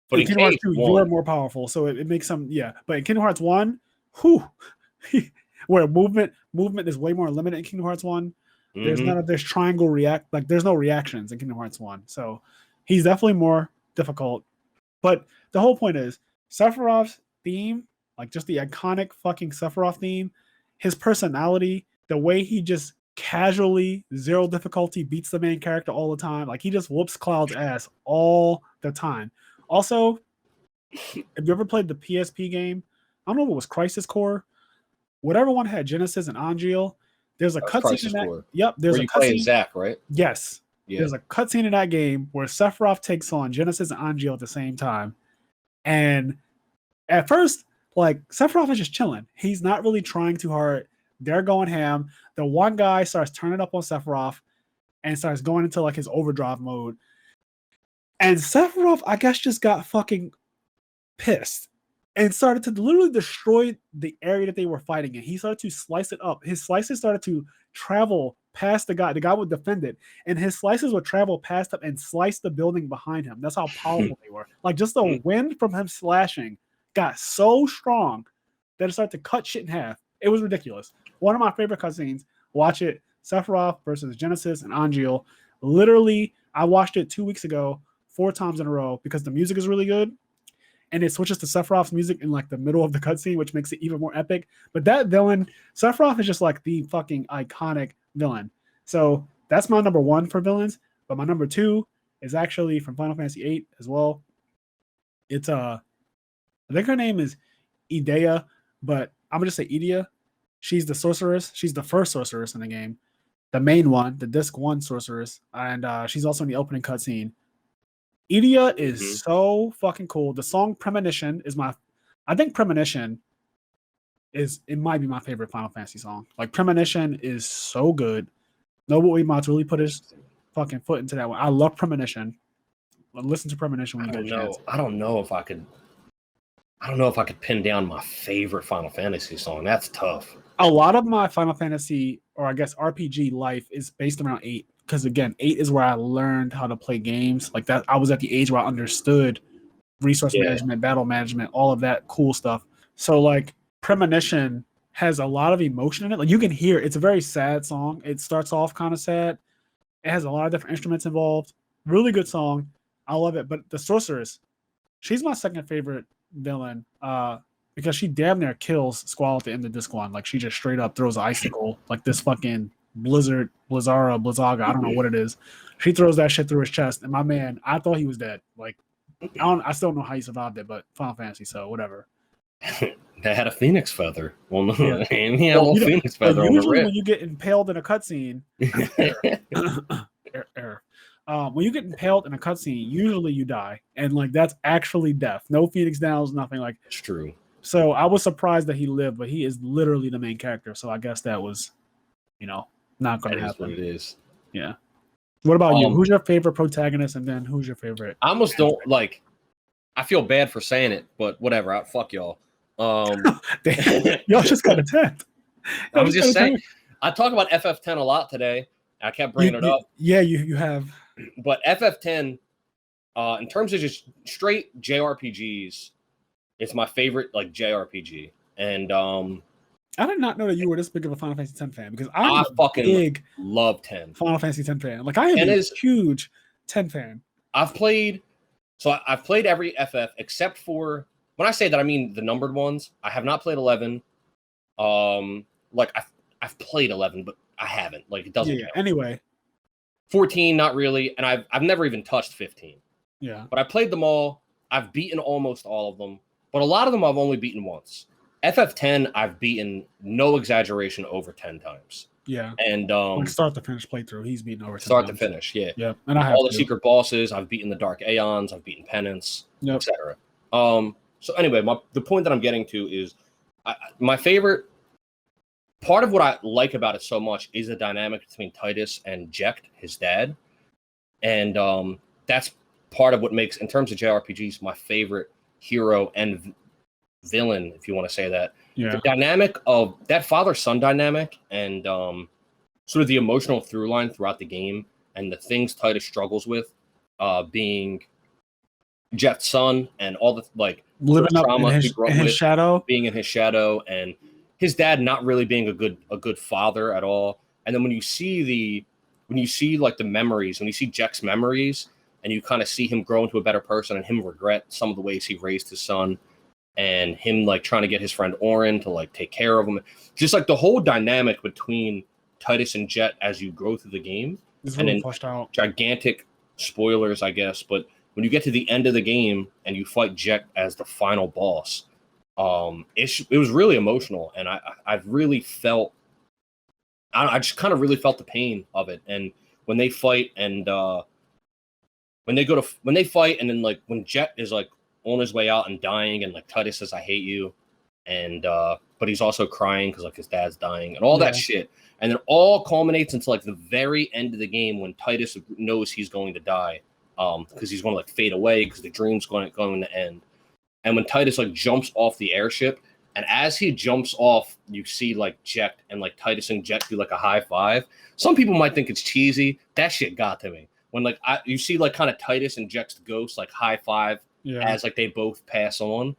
But in Kingdom Hearts 2, you're more powerful, so it makes some But in Kingdom Hearts 1, where movement is way more limited in Kingdom Hearts 1. There's triangle react, like there's no reactions in Kingdom Hearts 1. So he's definitely more difficult. But the whole point is Sephiroth's theme, like just the iconic fucking Sephiroth theme, his personality, the way he just casually, zero difficulty beats the main character all the time. Like he just whoops Cloud's ass all the time. Also, if you ever played the PSP game, I don't know if it was Crisis Core, whatever one had Genesis and Angeal, there's a cutscene in that. Core. Yep, there's where a you play as Zack, right? Yes. Yeah. There's a cutscene in that game where Sephiroth takes on Genesis and Angeal at the same time. And at first, like, Sephiroth is just chilling. He's not really trying too hard. They're going ham. The one guy starts turning up on Sephiroth and starts going into like his overdrive mode. And Sephiroth, I guess, just got fucking pissed and started to literally destroy the area that they were fighting in. He started to slice it up. His slices started to travel past the guy. The guy would defend it, and his slices would travel past him and slice the building behind him. That's how powerful they were. Like, just the wind from him slashing got so strong that it started to cut shit in half. It was ridiculous. One of my favorite cutscenes. Watch it. Sephiroth versus Genesis and Angeal. Literally, I watched it 2 weeks ago, 4 times in a row, because the music is really good. And it switches to Sephiroth's music in like the middle of the cutscene, which makes it even more epic. But that villain, Sephiroth, is just like the fucking iconic villain. So that's my number 1 for villains. But my number 2 is actually from Final Fantasy VIII as well. It's I think her name is Idea, but I'm gonna just say Idea. She's the sorceress. She's the first sorceress in the game, the main one, the disc 1 sorceress, and she's also in the opening cutscene. Idea is so fucking cool. The song Premonition is I think Premonition might be my favorite Final Fantasy song. Like, Premonition is so good. Nobuo Uematsu really put his fucking foot into that one. I love Premonition. Listen to Premonition when you get a chance. I don't know if I could. I don't know if I could pin down my favorite Final Fantasy song. That's tough. A lot of my Final Fantasy, or I guess RPG life, is based around 8. Because again, 8 is where I learned how to play games. Like that, I was at the age where I understood resource management, battle management, all of that cool stuff. So like Premonition has a lot of emotion in it. Like you can hear it's a very sad song. It starts off kind of sad. It has a lot of different instruments involved. Really good song. I love it. But the Sorceress, she's my second favorite villain. Because she damn near kills Squall at the end of this one. Like she just straight up throws an icicle, like this fucking Blizzaga, I don't know what it is. She throws that shit through his chest, and my man, I thought he was dead. Like I still don't know how he survived it, but Final Fantasy, so whatever. They had a phoenix feather. Well, no, Yeah. he had a little phoenix feather on the usually rib. when you get impaled in a cutscene, when you get impaled in a cutscene, usually you die, and like that's actually death. No phoenix downs, nothing like. It's true. So I was surprised that he lived, but he is literally the main character. So I guess that was, not going to happen. What it is. Yeah. What about you? Who's your favorite protagonist, and then who's your favorite? I almost don't like. I feel bad for saying it, but whatever. Fuck y'all. Y'all just got attacked. I was just saying. I talk about FF10 a lot today. I kept bringing it up. Yeah, you have. But FF10, in terms of just straight JRPGs, it's my favorite like JRPG. And I did not know that you were this big of a Final Fantasy X fan, because I fucking big love 10. Final Fantasy X fan. Like I am a huge 10 fan. I've played every FF except for, when I say that I mean the numbered ones. I have not played 11. Like I've played 11, but I haven't. Like it doesn't. Yeah. Anyway, 14, not really, and I've never even touched 15. Yeah. But I played them all. I've beaten almost all of them, but a lot of them I've only beaten once. FF10 I've beaten, no exaggeration, over 10 times. Yeah. And like start to finish playthrough, he's beaten over 10 start times. to finish, yeah. Yeah. And I have all the secret bosses. I've beaten the Dark Aeons. I've beaten Penance, etc. So anyway, the point that I'm getting to is my favorite part of what I like about it so much is the dynamic between Titus and Jecht, his dad. And that's part of what makes, in terms of JRPGs, my favorite hero and villain, if you want to say that. Yeah. The dynamic of that father-son dynamic, and sort of the emotional through line throughout the game, and the things Titus struggles with, being Jecht's son, and all the like living up in his shadow, being in his shadow, and his dad not really being a good father at all. And then when you see like the memories, when you see Jecht's memories, and you kind of see him grow into a better person, and him regret some of the ways he raised his son, and him like trying to get his friend Orin to like take care of him, just like the whole dynamic between Titus and Jecht as you go through the game. It's really fleshed out. Gigantic spoilers, I guess, but when you get to the end of the game and you fight Jecht as the final boss, it was really emotional, and I really felt, I just kind of really felt the pain of it. And when they fight, and when they fight, and then like when Jecht is like on his way out and dying, and like Titus says, "I hate you," and but he's also crying because like his dad's dying and all that shit, and then all culminates into like the very end of the game when Titus knows he's going to die, because he's going to like fade away because the dream's going to end. And when Titus like jumps off the airship, and as he jumps off, you see like Jecht and like Titus and Jecht do like a high five. Some people might think it's cheesy. That shit got to me when like you see like kind of Titus and Jecht's ghost like high five as like they both pass on.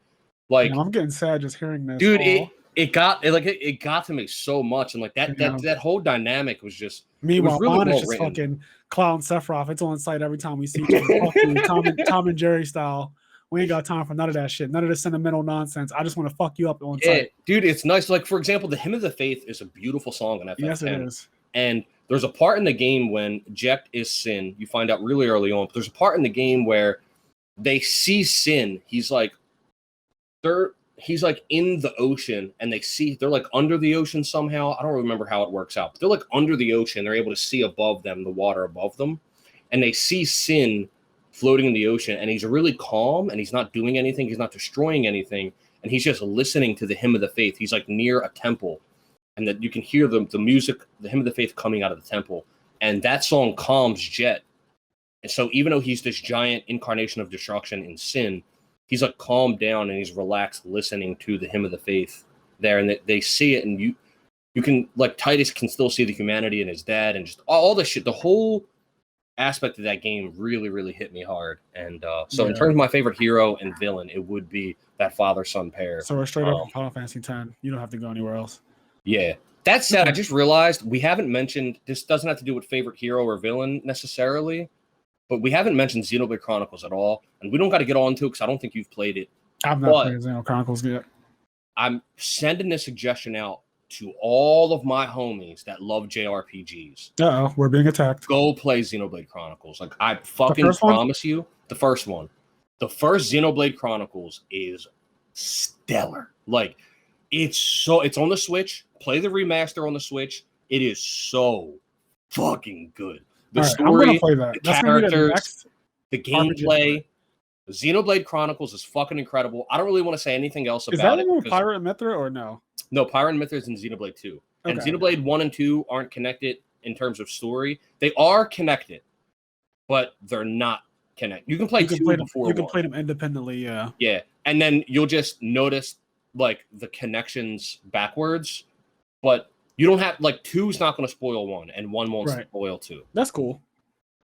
Like I'm getting sad just hearing this, dude. It got to me so much, and like that whole dynamic was just. Meanwhile, really Bond is just fucking clown Sephiroth. It's on site every time we see him. Tom and Jerry style. We ain't got time for none of that shit. None of the sentimental nonsense. I just want to fuck you up on site. Dude, it's nice. Like, for example, the Hymn of the Faith is a beautiful song in FF10. Yes, it is. And there's a part in the game when Jecht is Sin. You find out really early on. But there's a part in the game where they see Sin. He's like in the ocean, and they're like under the ocean somehow. I don't remember how it works out. But they're like under the ocean. They're able to see above them, the water above them. And they see Sin floating in the ocean, and he's really calm, and he's not doing anything, he's not destroying anything, and he's just listening to the Hymn of the Faith. He's like near a temple, and that you can hear the music, the Hymn of the Faith coming out of the temple, and that song calms Jecht. And so even though he's this giant incarnation of destruction in Sin, he's like calmed down and he's relaxed listening to the hymn of the faith there, and they see it, and you can, like, Titus can still see the humanity in his dad, and just all the shit. The whole aspect of that game really, really hit me hard. And so in terms of my favorite hero and villain, it would be that father-son pair. So we're straight up from Final Fantasy X. You don't have to go anywhere else. Yeah. That said, I just realized we haven't mentioned, this doesn't have to do with favorite hero or villain necessarily, but we haven't mentioned Xenoblade Chronicles at all, and we don't got to get on to it because I don't think you've played it. I've not played Xenoblade Chronicles yet. I'm sending this suggestion out to all of my homies that love JRPGs. Uh-oh, we're being attacked. Go play Xenoblade Chronicles. Like, I fucking promise you, the first one. The first Xenoblade Chronicles is stellar. Like, it's on the Switch. Play the remaster on the Switch. It is so fucking good. The story, the characters, the gameplay. Xenoblade Chronicles is fucking incredible. I don't really want to say anything else about it. Is that one with Pyra and Mythra or no? No, Pyra and Mythra is in Xenoblade 2. And Xenoblade 1 and 2 aren't connected in terms of story. They are connected, but they're not connected. You can play 2 before 1. You can play them independently, yeah. Yeah, and then you'll just notice, like, the connections backwards, but you don't have, like, 2's not going to spoil 1, and 1 won't spoil 2. That's cool.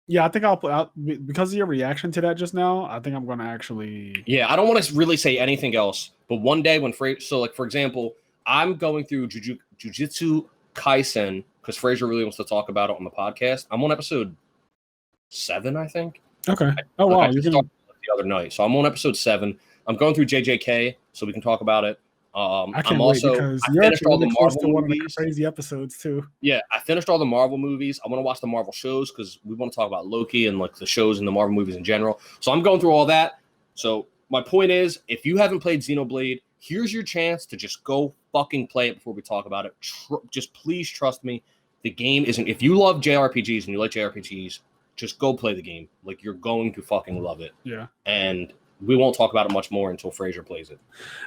Yeah, I think I'll put out, because of your reaction to that just now, I think I'm going to actually... Yeah, I don't want to really say anything else, but one day when so, like, for example, I'm going through Jujutsu Kaisen, because Fraser really wants to talk about it on the podcast. I'm on episode 7, I think. Okay. Oh, wow. You started the other night. So I'm on episode 7. I'm going through JJK, so we can talk about it. I can't wait because you're finished all the Marvel movies. Crazy episodes too. Yeah, I finished all the Marvel movies. I want to watch the Marvel shows because we want to talk about Loki and, like, the shows and the Marvel movies in general. So I'm going through all that. So my point is, if you haven't played Xenoblade, here's your chance to just go fucking play it before we talk about it. Just please trust me. The game isn't. If you love JRPGs and you like JRPGs, just go play the game. Like, you're going to fucking love it. Yeah. And we won't talk about it much more until Fraser plays it.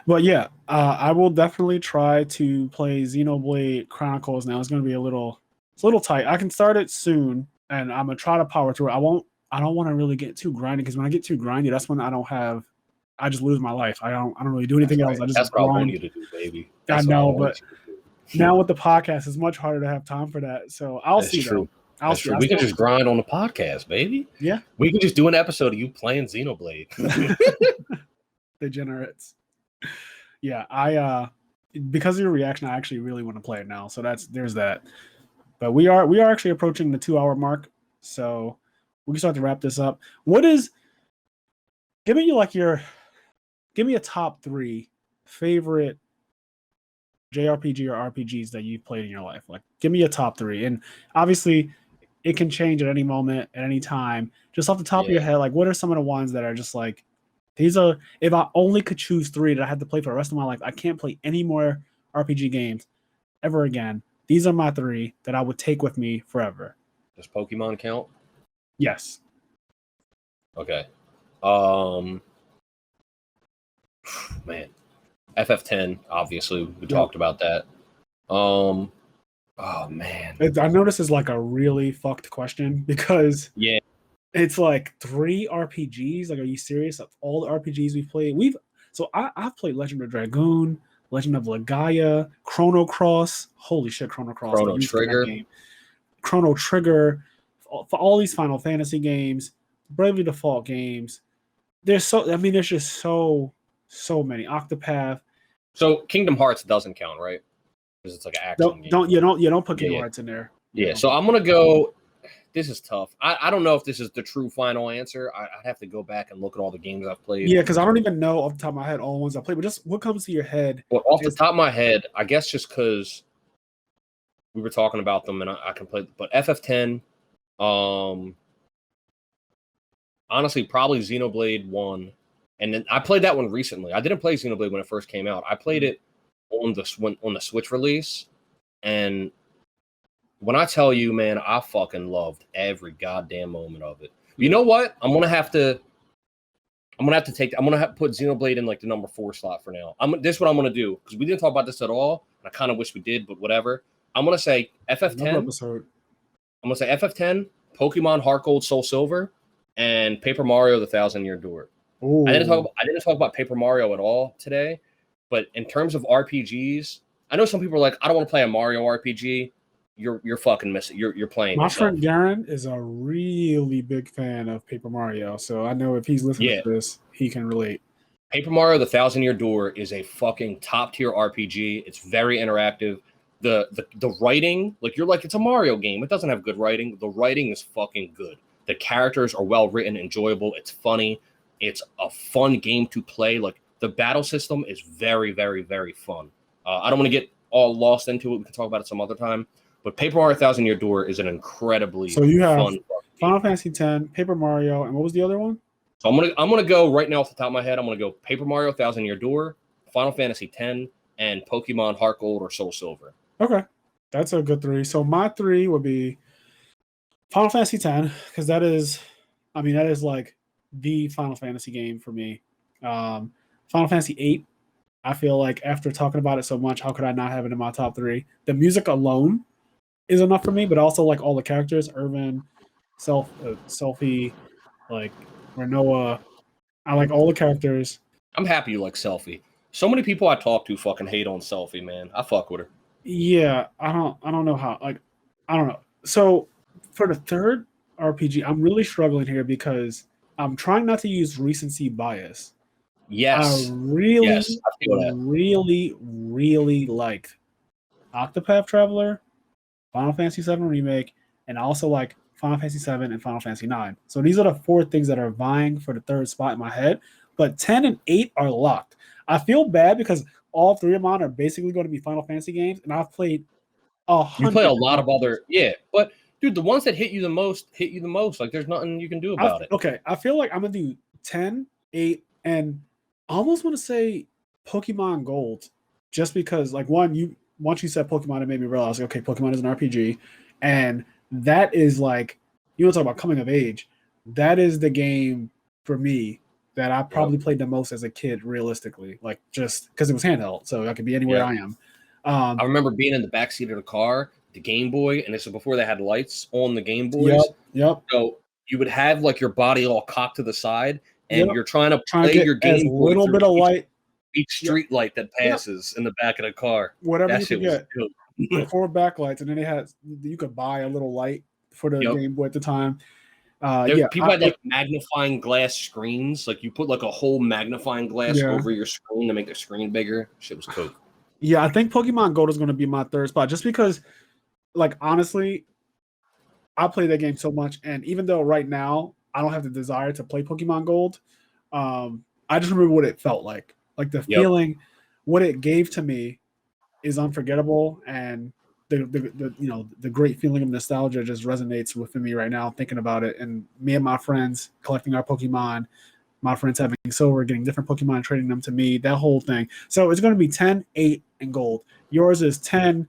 But yeah, I will definitely try to play Xenoblade Chronicles now. It's going to be a little tight. I can start it soon, and I'm going to try to power through it. I don't want to really get too grindy, because when I get too grindy, that's when I just lose my life. I don't really do anything else. I just that's what I want you to do, baby. I know, but now with the podcast, it's much harder to have time for that. So I'll see. True. We can just grind on the podcast, baby. Yeah. We can just do an episode of you playing Xenoblade. Degenerates. Yeah, I because of your reaction, I actually really want to play it now. So there's that. But we are actually approaching the 2-hour mark. So we can start to wrap this up. Give me a top 3 favorite JRPG or RPGs that you've played in your life. Like, give me a top 3. And obviously it can change at any moment, at any time. Just off the top of your head, like, what are some of the ones that are just like, these are, if I only could choose 3 that I had to play for the rest of my life, I can't play any more RPG games ever again. These are my 3 that I would take with me forever. Does Pokemon count? Yes. Okay. Man. FF10, obviously. We talked about that. Oh, man. I know this is like a really fucked question because yeah, it's like 3 RPGs. Like, are you serious? Of all the RPGs we've played, I've played Legend of Dragoon, Legend of Legaia, Chrono Cross. Holy shit, Chrono Cross. Chrono Trigger. Chrono Trigger. For all these Final Fantasy games, Bravely Default games. There's just so many. Octopath. So Kingdom Hearts doesn't count, right? Because it's like an action game. Don't put Kingdom Hearts in there. Yeah, so I'm gonna go. This is tough. I don't know if this is the true final answer. I'd have to go back and look at all the games I've played. Yeah, because I don't even know off the top of my head all the ones I played. But just what comes to your head? Well, off the top of my head, I guess just because we were talking about them and I can play. But FF10, honestly, probably Xenoblade 1. And then I played that one recently. I didn't play Xenoblade when it first came out. I played it on the Switch release, and when I tell you, man, I fucking loved every goddamn moment of it. You know what? I'm gonna have to put Xenoblade in like the number 4 slot for now. This is what I'm gonna do because we didn't talk about this at all. And I kind of wish we did, but whatever. I'm gonna say FF10. I'm gonna say FF10, Pokemon Heart Gold, Soul Silver, and Paper Mario: The Thousand Year Door. Oh, I didn't talk about Paper Mario at all today, but in terms of RPGs, I know some people are like, I don't want to play a Mario RPG. You're fucking missing. You're playing my yourself. friend Garen is a really big fan of Paper Mario, so I know if he's listening to this, he can relate. Paper Mario: The Thousand Year Door is a fucking top tier RPG. It's very interactive. The writing, like you're like, it's a Mario game. It doesn't have good writing. The writing is fucking good. The characters are well written, enjoyable. It's funny. It's a fun game to play. Like the battle system is very, very, very fun. I don't want to get all lost into it. We can talk about it some other time. But Paper Mario: Thousand Year Door is an incredibly so you have fun Final Fantasy X, Paper Mario, and what was the other one? So I'm gonna go right now off the top of my head. I'm gonna go Paper Mario: Thousand Year Door, Final Fantasy X, and Pokemon Heart Gold or Soul Silver. Okay, that's a good 3. So my 3 would be Final Fantasy X, because that is like the Final Fantasy game for me. Final Fantasy VIII, I feel like after talking about it so much, how could I not have it in my top 3? The music alone is enough for me, but also like all the characters, Irvin, Selphie, like Renoa. I like all the characters. I'm happy you like Selphie. So many people I talk to fucking hate on Selphie, man. I fuck with her. Yeah, I don't know how. Like, I don't know. So for the third RPG, I'm really struggling here because I'm trying not to use recency bias. Yes. I really, yes, I feel that. really liked Octopath Traveler, Final Fantasy VII Remake, and I also like Final Fantasy VII and Final Fantasy IX. So these are the 4 things that are vying for the third spot in my head. But 10 and 8 are locked. I feel bad because all 3 of mine are basically going to be Final Fantasy games, and I've played 100. You play a lot of other, but dude, the ones that hit you the most. Like, there's nothing you can do about it. Okay, I feel like I'm gonna do 10, 8, and I almost want to say Pokemon Gold, just because like once you said Pokemon, it made me realize, okay, Pokemon is an RPG, and that is like, you want to talk about coming of age. That is the game for me that I probably played the most as a kid, realistically, like just because it was handheld, so I could be anywhere I am. I remember being in the backseat of the car, the Game Boy, and this was before they had lights on the Game Boys. Yep. So you would have like your body all cocked to the side, and you're trying to play get your Game Boy. A little bit of light. Each street light that passes in the back of the car. Whatever that you shit could was get. 4 backlights, and then you could buy a little light for the Game Boy at the time. People had like magnifying glass screens. Like you put like a whole magnifying glass over your screen to make the screen bigger. Shit was cool. Yeah, I think Pokemon Gold is going to be my third spot, just because, like, honestly, I play that game so much, and even though right now I don't have the desire to play Pokemon Gold, I just remember what it felt like. Like the feeling, what it gave to me is unforgettable, and the great feeling of nostalgia just resonates within me right now thinking about it. And me and my friends collecting our Pokemon, my friends having silver, getting different Pokemon, trading them to me, that whole thing. So it's going to be 10, 8, and gold. Yours is 10,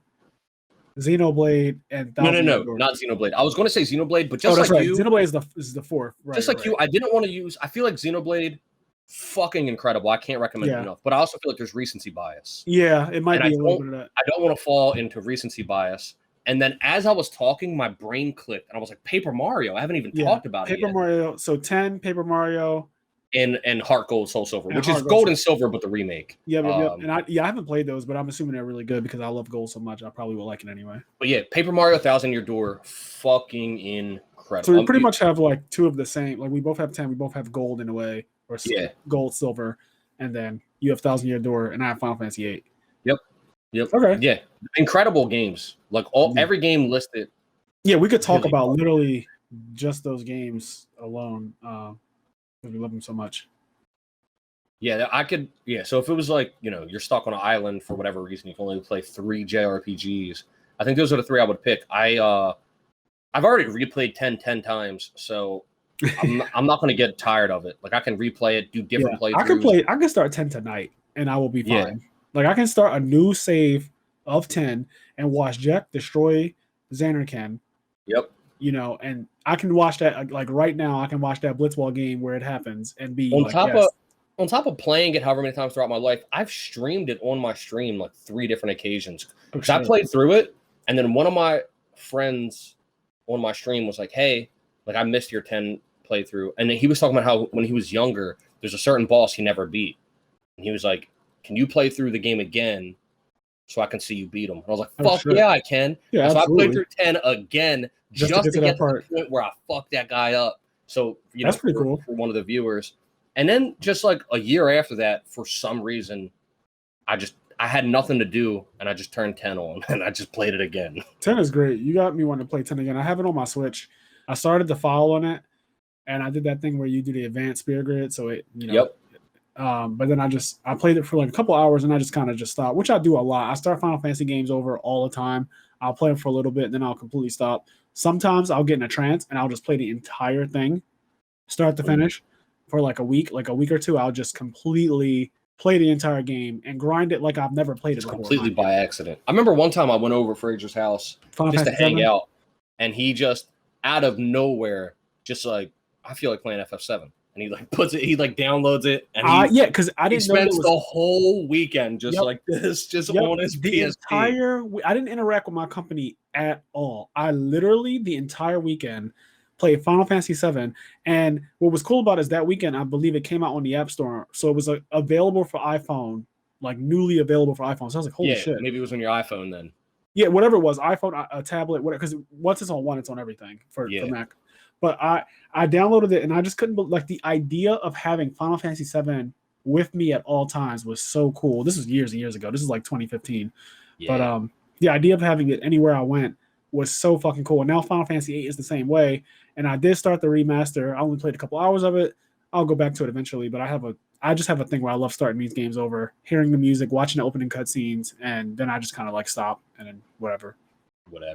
Xenoblade, and no, not Xenoblade. I was going to say Xenoblade, but just you, Xenoblade is the 4th. Right, just like you, I didn't want to use. I feel like Xenoblade, fucking incredible. I can't recommend it enough. But I also feel like there's recency bias. Yeah, it might be a little bit of that. I don't want to fall into recency bias. And then as I was talking, my brain clicked, and I was like, Paper Mario. I haven't even talked about it yet. Paper Mario. So 10, Paper Mario. And Heart Gold, Soul Silver, which is Gold and Silver, but the remake. Yeah. And I haven't played those, but I'm assuming they're really good because I love Gold so much. I probably will like it anyway. But yeah, Paper Mario: Thousand Year Door, fucking incredible. So we pretty much have like 2 of the same. Like we both have 10. We both have Gold in a way, or Gold, Silver, and then you have Thousand Year Door, and I have Final Fantasy VIII. Yep. Okay. Yeah, incredible games. Like every game listed. Yeah, we could talk about literally just those games alone. Because we love them so much. Yeah, I could. Yeah, so if it was like, you're stuck on an island for whatever reason, you can only play 3 JRPGs. I think those are the 3 I would pick. I've already replayed 10 times, so I'm not going to get tired of it. Like I can replay it, do different playthroughs. I can start 10 tonight, and I will be fine. Yeah. Like I can start a new save of 10 and watch Jack destroy Xanarkand. Yep. And I can watch that like right now. I can watch that Blitzball game where it happens and be on top of playing it however many times throughout my life. I've streamed it on my stream like 3 different occasions. Because I played through it, and then one of my friends on my stream was like, "Hey, like I missed your 10 playthrough, and he was talking about how when he was younger, there's a certain boss he never beat, and he was like, "Can you play through the game again so I can see you beat him?" And I was like, "Fuck yeah, I can." Yeah, so absolutely. I played through 10 again just to get to the point where I fucked that guy up. So that's pretty cool for one of the viewers. And then just like a year after that, for some reason, I had nothing to do, and I just turned 10 on, and I just played it again. 10 is great. You got me wanting to play 10 again. I have it on my Switch. I started the file on it, and I did that thing where you do the advanced spear grid, so it, Yep. But then I played it for like a couple hours, and I just kind of just stopped, which I do a lot. I start Final Fantasy games over all the time. I'll play them for a little bit, and then I'll completely stop. Sometimes I'll get in a trance, and I'll just play the entire thing, start to finish, for like a week or two. I'll just completely play the entire game and grind it like I've never played it before. Completely by accident. I remember one time I went over Fraser's house just to hang out, and he just out of nowhere, just like, I feel like playing FF7, and he like puts it, he like downloads it, and because I didn't know spends the whole weekend just like this, just on his PSP. I didn't interact with my company at all. I literally the entire weekend played Final Fantasy VII, and what was cool about it is that weekend I believe it came out on the App Store, so it was available for iPhone, like newly available for iPhone. So I was like, holy shit! Maybe it was on your iPhone then. Yeah, whatever it was, iPhone, a tablet, whatever. Because once it's on one, it's on everything for Mac. But I downloaded it, and I just couldn't like the idea of having Final Fantasy VII with me at all times was so cool. This was years and years ago. This is like 2015. Yeah. But the idea of having it anywhere I went was so fucking cool. And now Final Fantasy VIII is the same way. And I did start the remaster. I only played a couple hours of it. I'll go back to it eventually. But I just have a thing where I love starting these games over, hearing the music, watching the opening cutscenes, and then I just kind of like stop and then whatever. Yeah,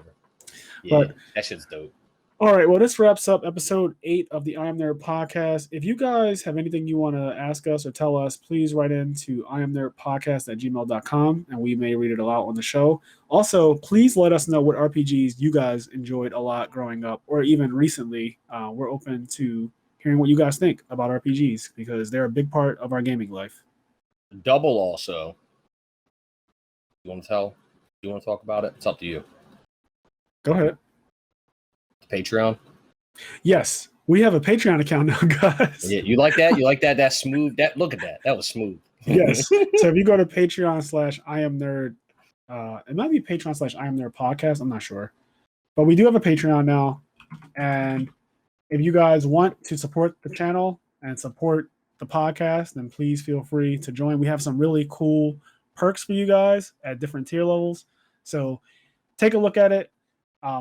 but that shit's dope. All right, well, this wraps up episode 8 of the IMNerd Podcast. If you guys have anything you want to ask us or tell us, please write into imnerdpodcast@gmail.com, and we may read it aloud on the show. Also, please let us know what RPGs you guys enjoyed a lot growing up, or even recently. We're open to hearing what you guys think about RPGs, because they're a big part of our gaming life. Double also. You want to tell? You want to talk about it? It's up to you. Go ahead. Patreon? Yes, we have a Patreon account now, guys. Yeah, you like that? You like that? That's smooth. Look at that. That was smooth. Yes. So if you go to Patreon/IMNerd, it might be Patreon/IMNerd Podcast. I'm not sure, but we do have a Patreon now, and if you guys want to support the channel and support the podcast, then please feel free to join. We have some really cool perks for you guys at different tier levels. So take a look at it.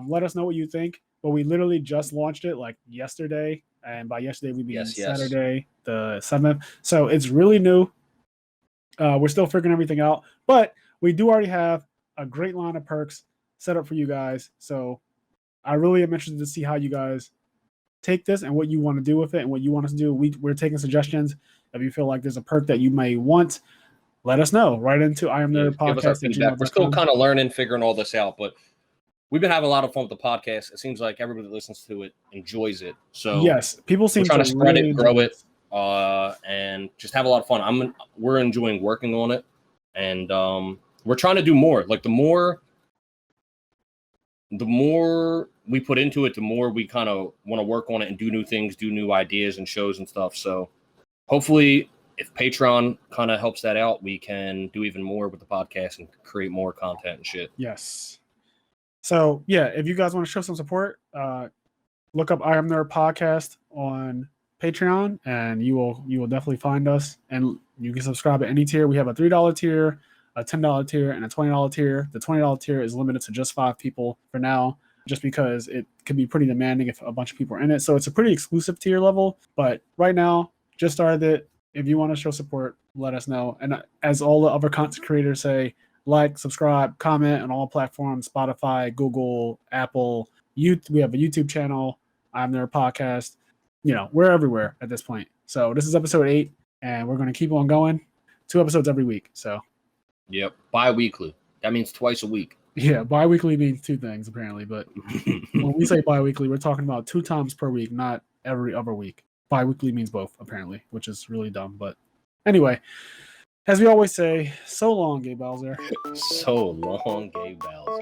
Let us know what you think. But we literally just launched it like yesterday. And by yesterday, we mean Saturday, the 7th. So it's really new. We're still figuring everything out. But we do already have a great line of perks set up for you guys. So I really am interested to see how you guys take this and what you want to do with it and what you want us to do. We're taking suggestions. If you feel like there's a perk that you may want, let us know. Right into IMNerd Podcast. We're still kind of learning, figuring all this out, but we've been having a lot of fun with the podcast. It seems like everybody that listens to it enjoys it. So yes, people seem trying to spread it, grow it, and just have a lot of fun. We're enjoying working on it, and we're trying to do more. Like the more we put into it, the more we kind of want to work on it and do new things, do new ideas and shows and stuff. So hopefully, if Patreon kind of helps that out, we can do even more with the podcast and create more content and shit. Yes. So yeah, if you guys want to show some support, look up IMNerd Podcast on Patreon, and you will definitely find us. And you can subscribe at any tier. We have a $3 tier, a $10 tier, and a $20 tier. The $20 tier is limited to just 5 people for now, just because it can be pretty demanding if a bunch of people are in it. So it's a pretty exclusive tier level. But right now, just started it. If you want to show support, let us know. And as all the other content creators say, like, subscribe, comment on all platforms: Spotify, Google, Apple. We have a YouTube channel. IMNerd Podcast. We're everywhere at this point. So this is episode 8, and we're going to keep on going. 2 episodes every week. So, yep, bi-weekly. That means twice a week. Yeah, bi-weekly means 2 things apparently. But when we say bi-weekly, we're talking about 2 times per week, not every other week. Bi-weekly means both apparently, which is really dumb. But anyway. As we always say, so long, Gay Bowser. So long, Gay Bowser.